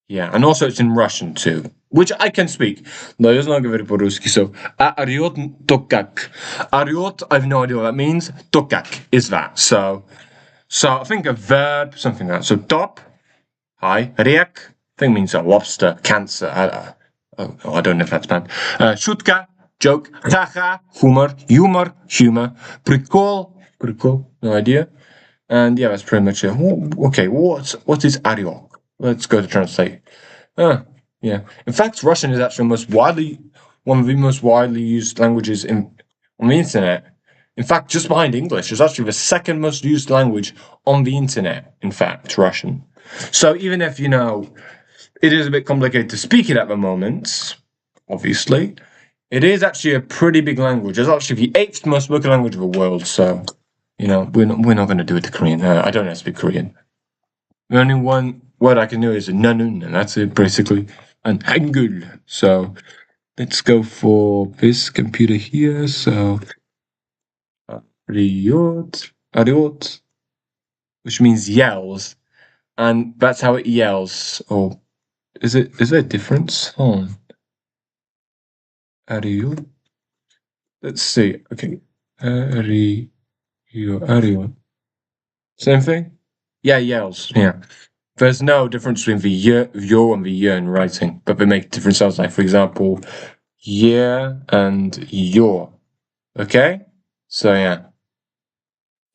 Yeah, and also it's in Russian too, which I can speak. No, я знаю говорить по-русски. So, орёт то как. Орёт, I have no idea what that means. То как is that. So I think a verb, something like that. So top. Hi, Riek, I think means a lobster, cancer. I don't know if that's bad. Shutka, joke. Haha, humor. Humor. Prikol, no idea. And yeah, that's pretty much it. Okay, what is Ariok? Let's go to translate. Yeah. In fact, Russian is actually one of the most widely used languages on the internet. In fact, just behind English, it's actually the second most used language on the internet. In fact, Russian. So even if, it is a bit complicated to speak it at the moment, obviously, it is actually a pretty big language. It's actually the 8th most spoken language of the world. So, we're not going to do it to Korean. I don't know how to speak Korean. The only one word I can do is nanun, and that's it, basically. And hangul. So let's go for this computer here. So, ariot, which means yells. And that's how it yells. Or is there a difference? Hold on. Ario. Let's see. Okay. Ario. Same thing? Yeah, yells. Yeah. There's no difference between the yo and the y in writing, but they make different sounds. Like, for example, yeah and yo. Okay? So yeah.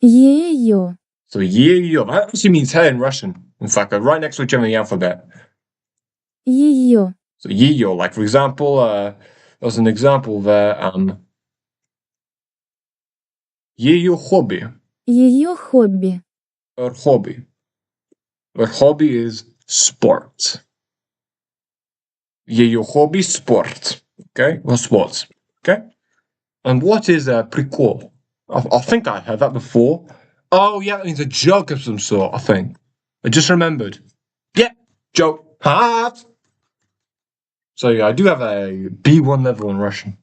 Ее. So yo. That actually means her in Russian. In fact, right next to each other in the alphabet. Ее. So yo, like for example, there was an example there. Її хобі. Ее хобби. Her hobby. Her hobby is sport. Її hobby sport. Okay? Well, sports. Okay? And what is a прикол? I think I heard that before. Oh, yeah, it means a joke of some sort, I think. I just remembered. Yeah, joke. Ha! So, yeah, I do have a B1 level in Russian.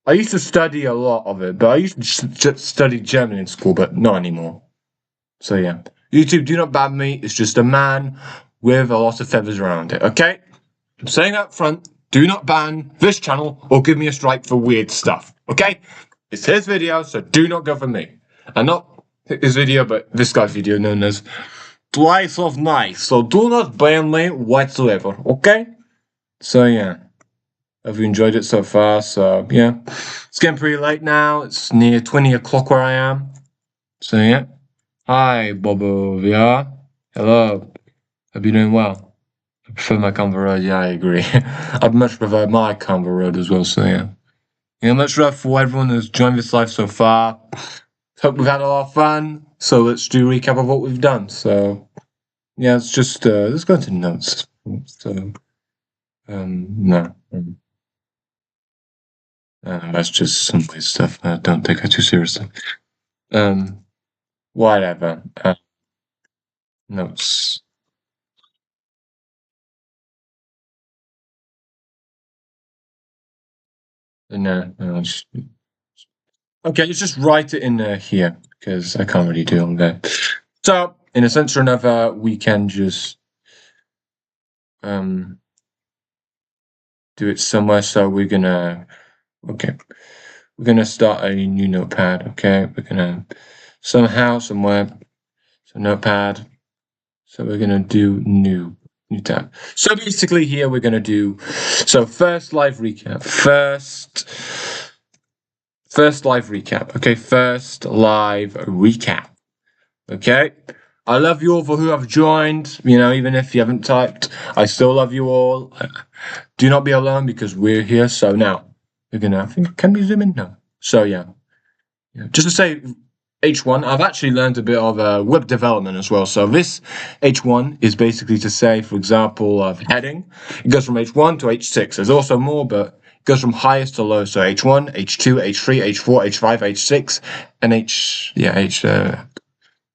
I used to study a lot of it, but I used to study German in school, but not anymore. So, yeah. YouTube, do not ban me. It's just a man with a lot of feathers around it, okay? I'm saying up front, do not ban this channel or give me a strike for weird stuff, okay? It's his video, so do not go for me. And not his video, but this guy's video known as Twice of Nice. So do not ban me whatsoever, okay? So yeah. Have you enjoyed it so far? So yeah. It's getting pretty late now. It's near 20 o'clock where I am. So yeah. Hi, Bobo VR. Hello. Hope you're doing well. I prefer my Canva Road. Yeah, I agree. I'd much prefer my Canva Road as well. So yeah. Yeah, much love for everyone who's joined this live so far. Hope we've had a lot of fun. So let's do a recap of what we've done. So yeah, it's just let's go into notes. So no. That's just some weird stuff. Don't take it too seriously. Whatever. Notes. No. Okay, let's just write it in here because I can't really do it on there. So, in a sense or another, we can just do it somewhere. So we're gonna start a new notepad. Okay, we're gonna somewhere. So notepad. So we're gonna do new tab. So basically here we're gonna do first live recap. First live recap. Okay, first live recap. Okay. I love you all for who have joined. You know, even if you haven't typed, I still love you all. Do not be alone because we're here. So now we're gonna. Can we zoom in? No. So yeah. Just to say, H1. I've actually learned a bit of web development as well. So this H1 is basically to say, for example, of heading. It goes from H1 to H6. There's also more, but it goes from highest to low. So H1, H2, H3, H4, H5, H6, and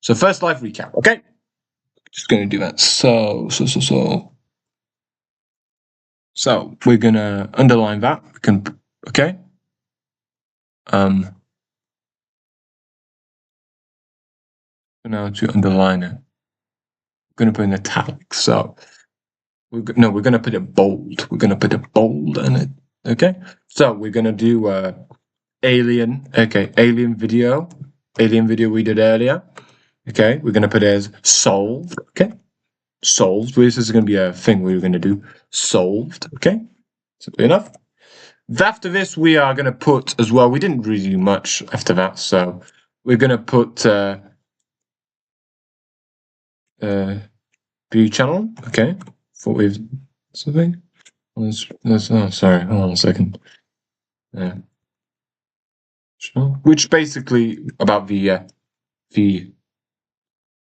So first live recap, okay? Just gonna do that. So we're gonna underline that. We can, okay? Now to underline it, we're gonna put in italics. So we're gonna put it bold. We're gonna put it bold in it. Okay. So we're gonna do alien. Okay, alien video we did earlier. Okay, we're gonna put it as solved. Okay, solved. This is gonna be a thing we're gonna do. Solved. Okay, simply enough. After this, we are gonna put as well. We didn't really do much after that, so we're gonna put view channel. Okay, thought we've something. Oh, sorry. Hold on a second. Which basically about the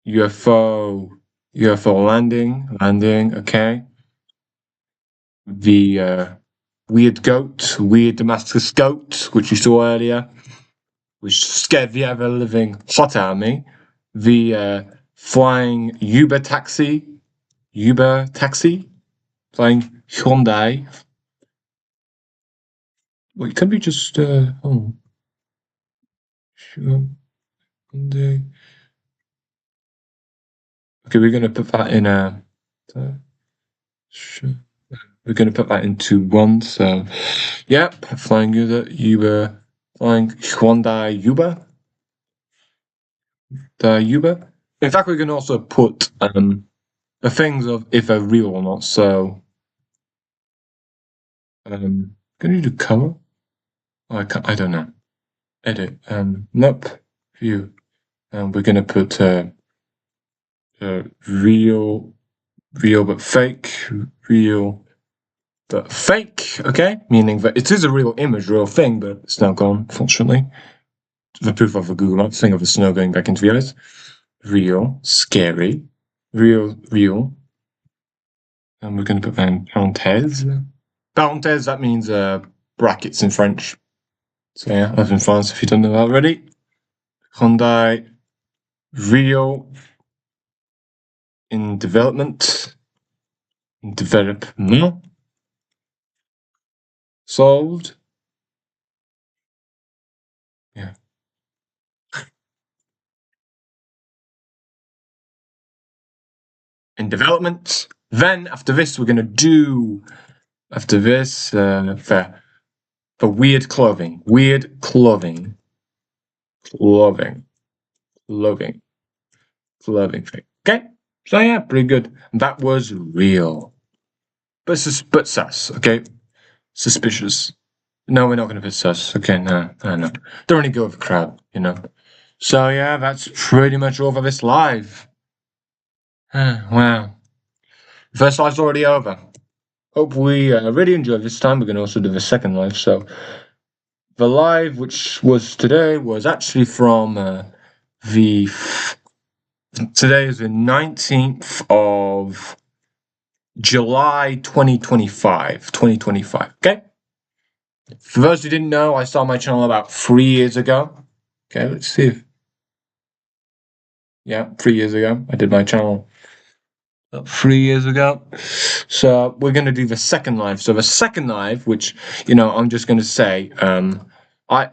UFO landing. Okay. The weird Damascus goat, which you saw earlier, which scared the ever living hot out of me. The flying Uber taxi, flying Hyundai. Wait, can we just Hyundai. Okay, we're gonna put that in we're gonna put that into one. So, yep, flying Uber, flying Hyundai Uber. The Uber. In fact, we can also put the things of if they're real or not. So, can you do cover? Oh, I don't know. Edit. Nope. View. We're gonna put real but fake. Real but fake. Okay, meaning that it is a real image, real thing, but it's now gone, unfortunately. the proof of a Google Maps thing of the snow going back into the ice. Real, scary, real. And we're going to put parenthèse. Parenthèse, that means brackets in French. So yeah, as in France, if you don't know that already. Hyundai, real, in development, solved. Yeah. In development. Then after this, we're gonna do for weird clothing. Clothing thing. Okay. So yeah, pretty good. That was real. But sus, okay? Suspicious. No, we're not gonna put sus. Okay, no. Don't really go with the crowd, you know. So yeah, that's pretty much all for this live. Wow. First live's already over. Hope we really enjoyed this time. We're going to also do the second live. So the live, which was today, was actually from today is the 19th of July 2025. Okay? For those who didn't know, I started my channel about 3 years ago. Okay, let's see. Yeah, 3 years ago. I did my channel 3 years ago. So we're going to do the second live. So the second live, which, I'm just going to say,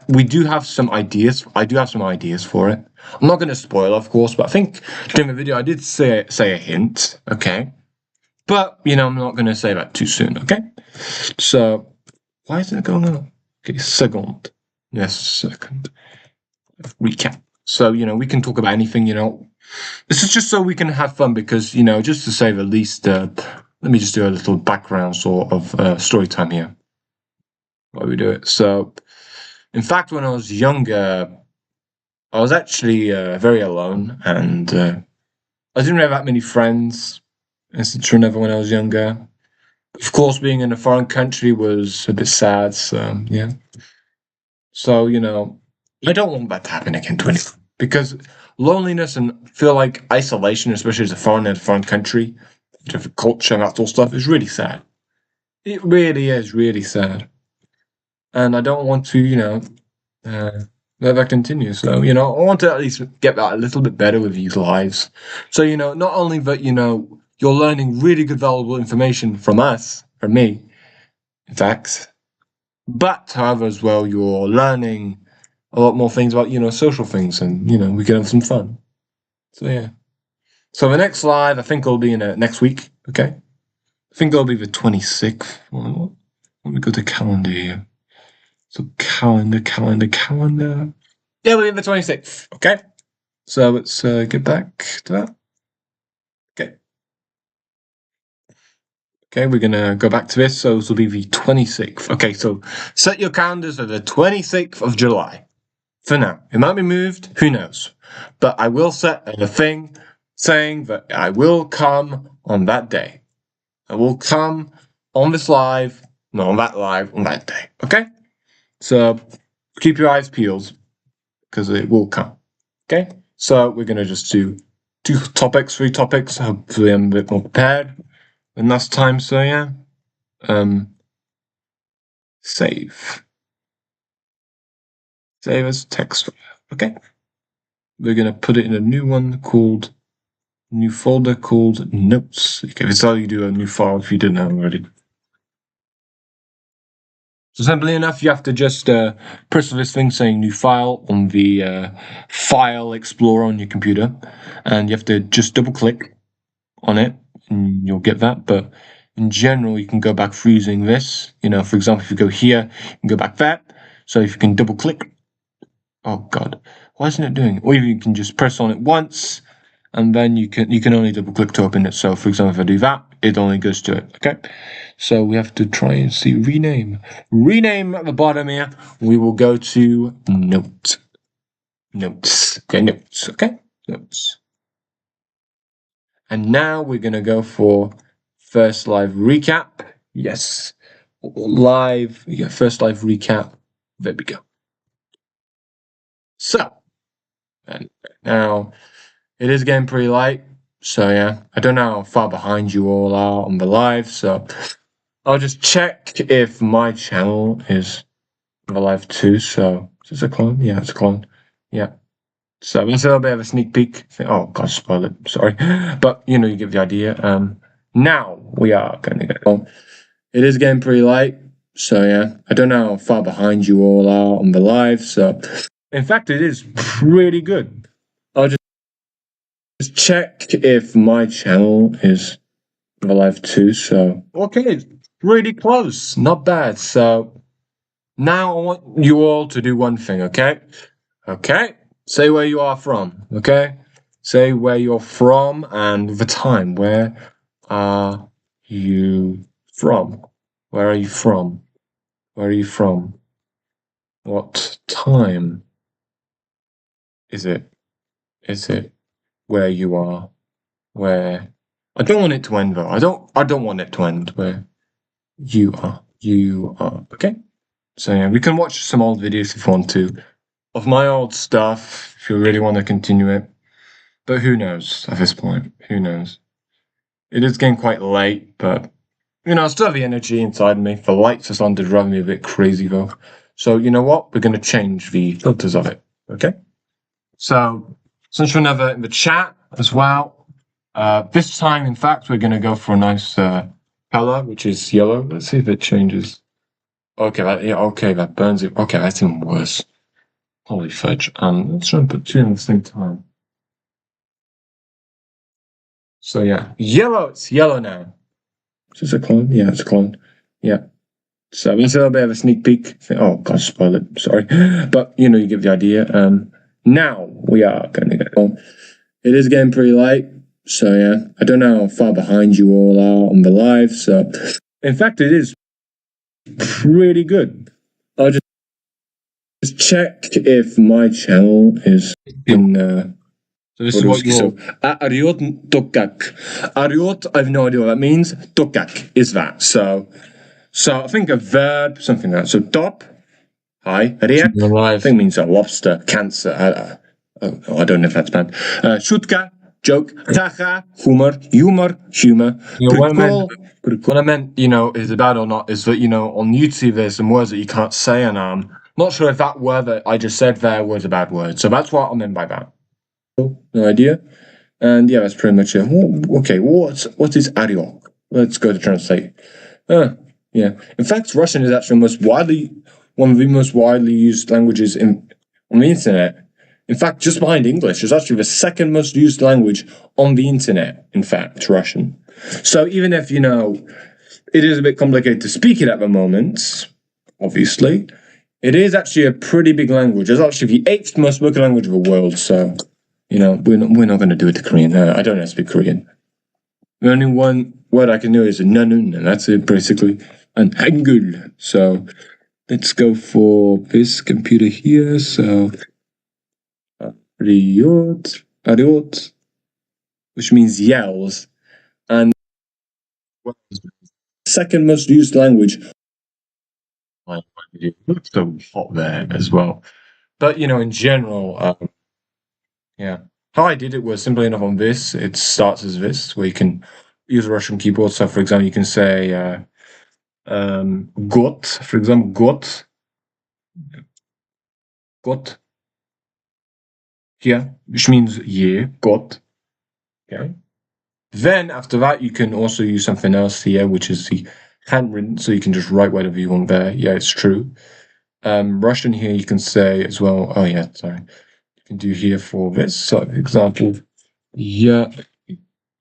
we do have some ideas. I do have some ideas for it. I'm not going to spoil, of course, but I think during the video I did say a hint, okay? But, I'm not going to say that too soon, okay? So, why isn't it going on? Okay, second. Yes, second. Recap. So, we can talk about anything, This is just so we can have fun because, just to say the least, let me just do a little background sort of story time here while we do it. So, in fact, when I was younger, I was actually very alone and I didn't have that many friends, etc. When I was younger. Of course, being in a foreign country was a bit sad, so, yeah. So, I don't want that to happen again to anyone because loneliness and feel like isolation, especially as a foreigner in a foreign country, different culture and that sort of stuff, is really sad. It really is really sad. And I don't want to, let that continue. So, I want to at least get that a little bit better with these lives. So, not only that, you're learning really good, valuable information from us, from me, in fact, but, however, as well, you're learning a lot more things about, social things and, we can have some fun. So, yeah. So the next live, I think it'll be in next week, okay? I think it'll be the 26th. Let me go to calendar here. So calendar. Yeah, we'll be the 26th, okay? So let's get back to that. Okay. Okay, we're gonna go back to this. So this will be the 26th. Okay, so set your calendars for the 26th of July. For now, it might be moved, who knows? But I will set a thing saying that I will come on that day. I will come on this live, no, on that live, on that day, okay? So keep your eyes peeled because it will come, okay? So we're going to just do 3 topics. Hopefully I'm a bit more prepared than last time, so yeah. Save as text, okay? We're going to put it in a new folder called notes. Okay, this is how you do a new file if you didn't know already. So simply enough, you have to just press this thing saying new file on the file explorer on your computer, and you have to just double click on it and you'll get that. But in general, you can go back through using this. For example, if you go here, you can go back there. So if you can double click, oh God, why isn't it doing it? Or you can just press on it once and then you can only double click to open it. So for example, if I do that, it only goes to it, okay? So we have to try and see rename at the bottom here. We will go to notes, okay, notes. And now we're going to go for first live recap. Yes, first live recap. There we go. So, and now it is getting pretty late. So yeah, I don't know how far behind you all are on the live. So I'll just check if my channel is on the live too. So is this a clone? Yeah, it's a clone. Yeah. So that's a little bit of a sneak peek. Oh God, spoil it. Sorry, but you know, you get the idea. Now we are going to get on. It is getting pretty late. So yeah, I don't know how far behind you all are on the live. So in fact, it is pretty good. I'll just check if my channel is on the live too. So okay, it's pretty close. Not bad. So now I want you all to do one thing, okay? Okay? Say where you are from, okay? Say where you're from and the time. Where are you from? Where are you from? Where are you from? What time is it? Is it where you are? Where I don't want it to end though. I don't want it to end where you are. You are. Okay? So yeah, we can watch some old videos if you want to. Of my old stuff, if you really want to continue it. But who knows at this point? Who knows? It is getting quite late, but you know, I still have the energy inside me. The lights are starting to drive me a bit crazy though. So you know what? We're gonna change the filters of it. Okay? So since you're never in the chat as well, this time in fact we're gonna go for a nice color, which is yellow. Let's see if it changes. Okay, that burns it. Okay, that's even worse. Holy fudge. Let's try and put two in at the same time. So yeah, yellow, it's yellow now. Is this a clone? Yeah, it's a clone. Yeah. So that's a little bit of a sneak peek. Oh God, spoil it. Sorry. But you know, you get the idea. Now we are going to get on. It is getting pretty late. So yeah, I don't know how far behind you all are on the live. So in fact, it is pretty good. I'll just check if my channel is in so this is what you're... Ariot Tokak. Ariot, I have no idea what that means. Tokak is that. So I think a verb, something like that. So top, hi. Riek, I think means a lobster, cancer. I don't know if that's bad. Shutka, joke. Tacha, humor. You know, what I meant, you know, is it bad or not, is that, you know, on YouTube there's some words that you can't say, and I'm not sure if that word that I just said there was a bad word. So that's what I meant by that. No idea. And yeah, that's pretty much it. Okay, what is Ariok? Let's go to translate. Yeah. In fact, Russian is actually one of the most widely used languages on the internet. In fact, just behind English, is actually the second most used language on the internet. In fact, Russian. So even if, you know, it is a bit complicated to speak it at the moment, obviously, it is actually a pretty big language. It's actually the 8th most spoken language of the world. So, you know, we're not going to do it to Korean. I don't know how to speak Korean. The only one word I can do is nanun, and that's it basically. And hangul. So let's go for this computer here. So ariot, which means yells, and second most used language. Looks so hot there as well. But you know, in general, yeah. How I did it was simply enough on this. It starts as this, where you can use a Russian keyboard. So, for example, you can say "got," for example, "got," yeah, which means year, "got." Okay. Then after that, you can also use something else here, which is the handwritten. So you can just write whatever you want there. Yeah, it's true. Russian here, you can say as well. Oh yeah, sorry. You can do here for this. So, for example, yeah.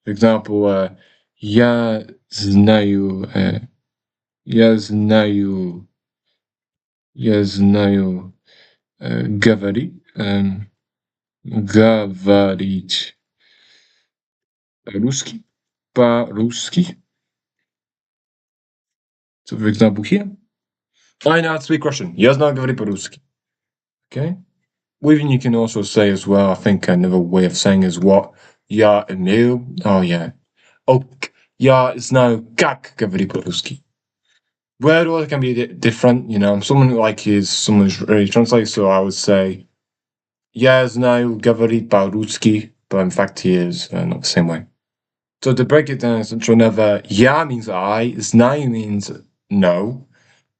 For example, я знаю, я знаю говорить русский, по-русски. So, for example, here, I know how to speak Russian. Я знаю говорить по-русски. Okay? Even you can also say as well, I think another way of saying is what? Я имею. Oh, yeah. Oh, я знаю, как говорить по-русски. Word order can be different, you know. Someone who's really translates, so I would say Я знаю говорить по-русски, but in fact he is not the same way. So to break it down, essentially, whenever я means I, знаю means know,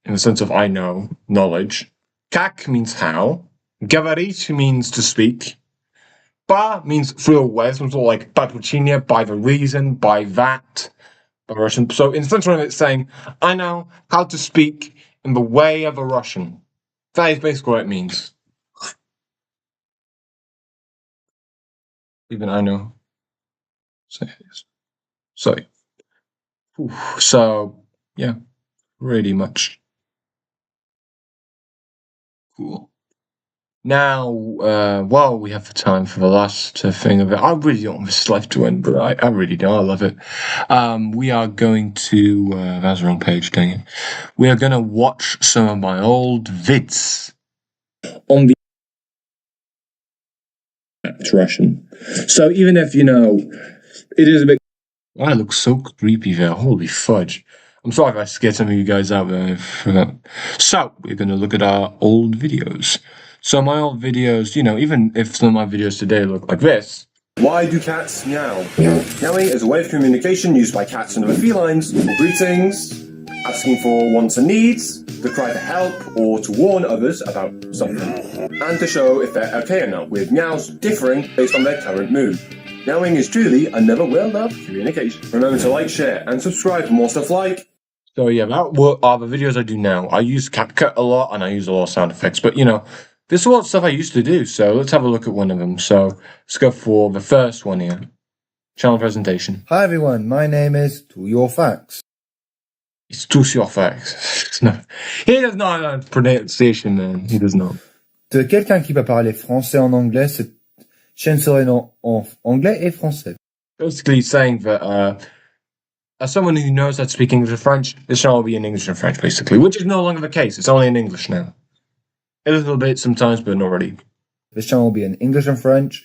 in the sense of I know, knowledge. Как means how. Говорить means to speak. Ba means through a way, some sort of like по причине, by the reason, by that, by Russian. So in Central it's saying, I know how to speak in the way of a Russian. That is basically what it means. Even I know. So yeah, really much. Cool. Now, while we have the time for the last thing of it, I really don't want this life to end, but I really do. I love it. We are going to, that's the wrong page, dang it. We are going to watch some of my old vids on the Russian. So even if, you know, it is a bit. I look so creepy there. Holy fudge. I'm sorry if I scared some of you guys out there. So, we're going to look at our old videos. So, my old videos, you know, even if some of my videos today look like this. Why do cats meow? Meowing is a way of communication used by cats and other felines for greetings, asking for wants and needs, the cry for help, or to warn others about something, and to show if they're okay or not, with meows differing based on their current mood. Meowing is truly another well-loved communication. Remember to like, share, and subscribe for more stuff like... So yeah, that are the videos I do now. I use CapCut a lot, and I use a lot of sound effects, but you know, this is what stuff I used to do, so let's have a look at one of them. So, let's go for the first one here. Channel presentation. Hi everyone, my name is TOUS UR. It's TOUS UR. No, he does not have pronunciation, man. He does not. De quelqu'un qui peut parler français en anglais, cette chaîne serait en anglais et français. Basically saying that, as someone who knows how to speak English and French, this channel will be in English and French, basically, which is no longer the case. It's only in English now. A little bit sometimes, but not really. This channel will be in English and French,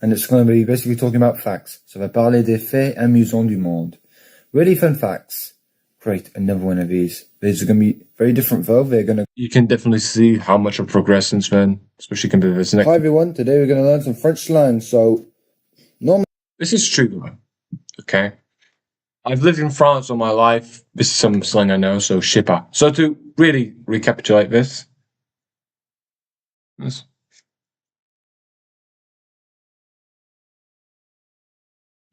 and it's going to be basically talking about facts. Ça va parler des faits amusants du monde. Really fun facts. Great, another one of these. These are going to be very different though. They're going to... You can definitely see how much I've progressed since then, especially compared to this next. Hi everyone, today we're going to learn some French slang, so... Normally... This is true though, okay? I've lived in France all my life. This is some slang I know, so je sais pas. So to really recapitulate this. Yes.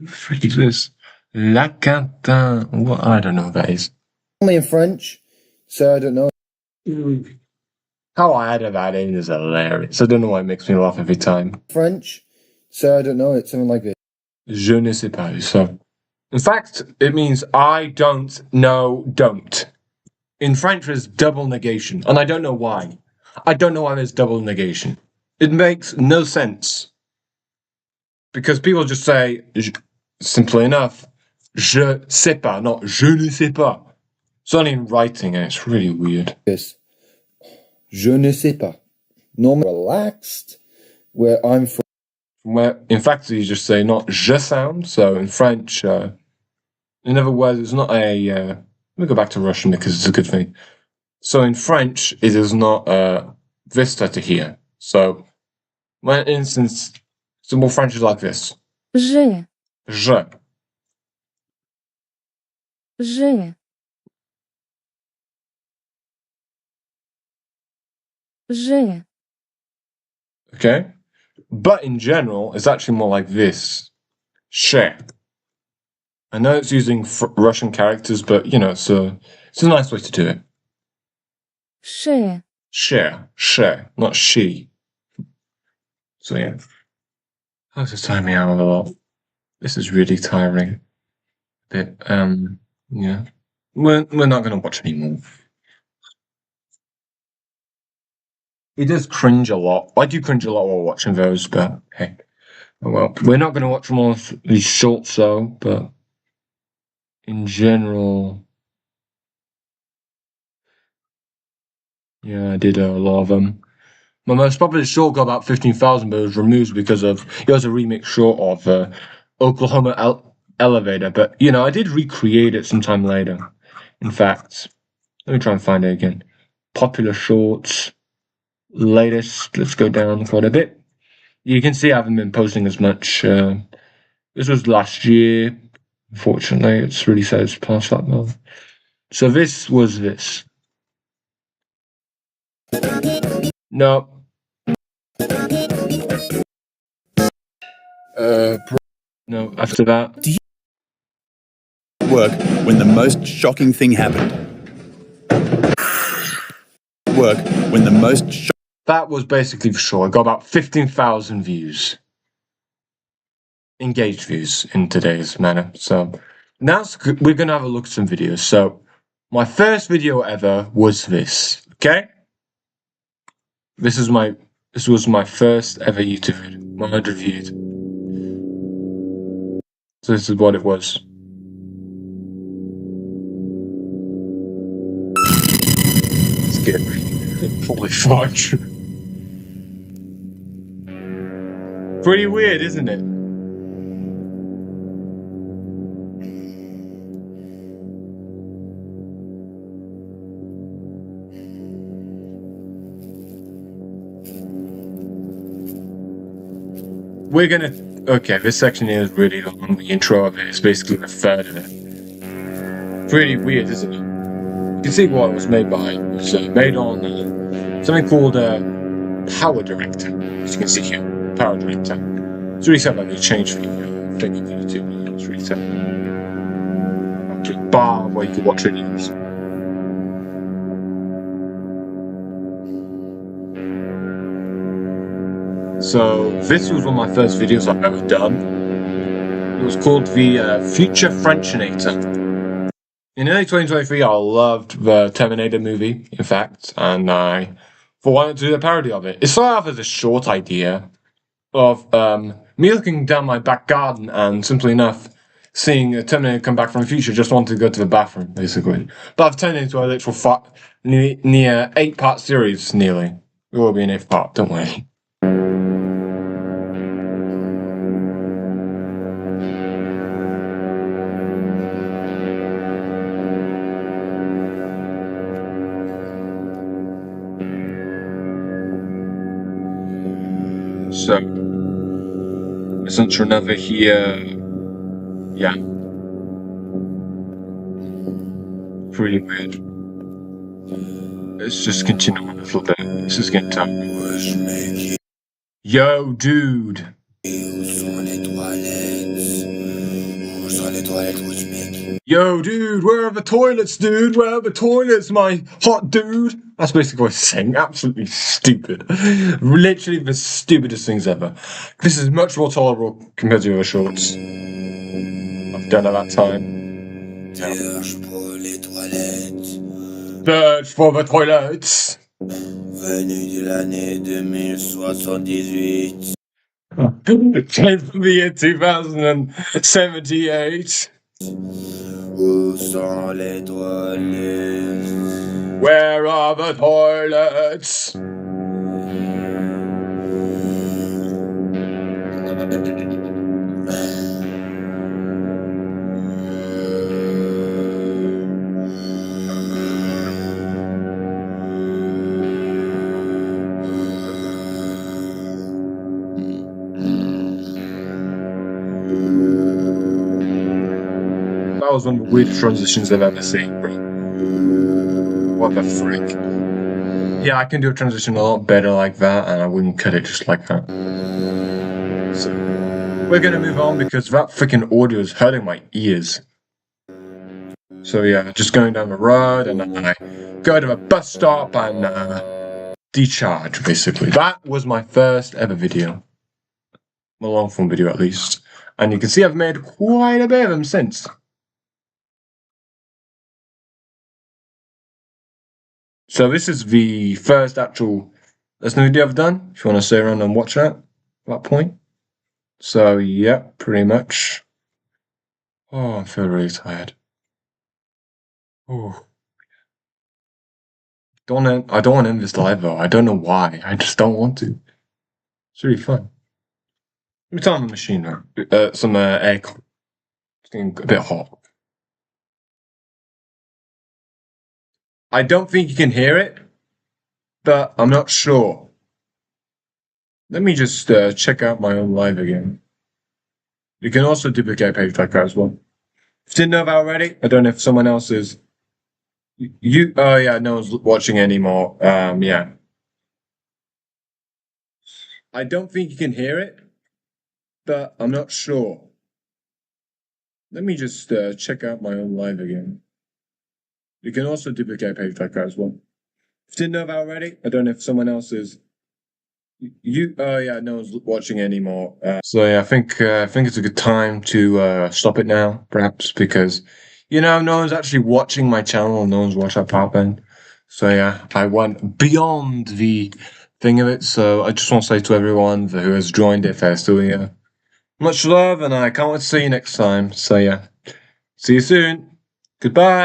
Who the frick is this? La Quintin. What? I don't know what that is. Only in French, so I don't know. How I added that in is hilarious. I don't know why it makes me laugh every time. French, so I don't know. It's something like this. Je ne sais pas. So, in fact, it means I don't know, don't. In French, there's double negation, and I don't know why. I don't know why there's double negation. It makes no sense. Because people just say, simply enough, je sais pas, not je ne sais pas. It's only in writing, and it's really weird. Yes. Je ne sais pas. Normally relaxed, where I'm from. Where, in fact, you just say not je sound. So in French, in other words, it's not a. Let me go back to Russian because it's a good thing. So in French, it is not this letter here. So, for instance, simple French is like this. Je, Je. je, je, Okay? But in general, it's actually more like this. She. I know it's using Russian characters, but, you know, it's a nice way to do it. she, She, not she. So, yeah. This is tiring me out a lot. This is really tiring. A bit, yeah. We're not going to watch anymore. It does cringe a lot. I do cringe a lot while watching those, but hey. Oh well. We're not going to watch more of these shorts, though, but in general, yeah, I did a lot of them. My most popular short got about 15,000, but it was removed because it was a remix short of Oklahoma Elevator. But, you know, I did recreate it sometime later. In fact, let me try and find it again. Popular shorts. Latest, let's go down quite a bit. You can see I haven't been posting as much. This was last year. Unfortunately, it's really sad it's past that now. So this was this. No. No, after that. Work when the most shocking thing happened. Work when the most That was basically for sure. I got about 15,000 views. Engaged views in today's manner. So now we're going to have a look at some videos. So my first video ever was this. Okay? This was my first ever YouTube video. 100 views. So this is what it was. It's good. Holy fuck. Pretty weird, isn't it? We're gonna... Okay, this section here is really long. The intro of it is basically a third of it. Pretty weird, isn't it? You can see what it was made by. It was made on something called Power Director. As you can see here, Power Director. It's really something like they changed the thing of YouTube. It's really something. Like a bar where you could watch videos. So this was one of my first videos I've ever done. It was called the Future Frenchinator. In early 2023, I loved the Terminator movie, in fact, and I wanted to do a parody of it. It started off as a short idea of me looking down my back garden and, simply enough, seeing a Terminator come back from the future. Just wanted to go to the bathroom, basically. But I've turned it into a literal near 8-part series, nearly. It will be an 8th part, don't worry. So, let's enter another here. Yeah. Pretty weird. Let's just continue a little bit. This is getting tough. Yo, dude. Yo, dude, where are the toilets, dude? Where are the toilets, my hot dude? That's basically what he's saying. Absolutely stupid. Literally the stupidest things ever. This is much more tolerable compared to the shorts I've done at that time. Search for the toilets. Venu de l'année 2078. Came from the year 2078. Où sont les toilettes? Where are the toilets? That was one of the weirdest transitions I've ever seen, bro. What the frick? Yeah, I can do a transition a lot better like that, and I wouldn't cut it just like that. So, we're gonna move on because that freaking audio is hurting my ears. So yeah, just going down the road, and then I go to a bus stop and decharge, basically. That was my first ever video. A long form video, at least. And you can see I've made quite a bit of them since. So this is the first actual listening video I've done, if you want to stay around and watch that at that point. So yeah, pretty much. Oh, I feel really tired. Oh. I don't want to end this live though. I don't know why. I just don't want to. It's really fun. Let me turn on the machine now. Some aircon. It's getting a bit hot. I don't think you can hear it, but I'm not sure. Let me just check out my own live again. You can also duplicate page tracker as well. If you didn't know that already, I don't know if someone else is. Oh yeah, no one's watching anymore. Yeah. I don't think you can hear it, but I'm not sure. Let me just check out my own live again. You can also duplicate page tracker as well. If you didn't know that already, I don't know if someone else is. Oh yeah, no one's watching anymore. So yeah, I think it's a good time to stop it now, perhaps because no one's actually watching my channel. No one's watched that part then. So yeah, I went beyond the thing of it. So I just want to say to everyone who has joined, if they're still here, much love, and I can't wait to see you next time. So yeah, see you soon. Goodbye.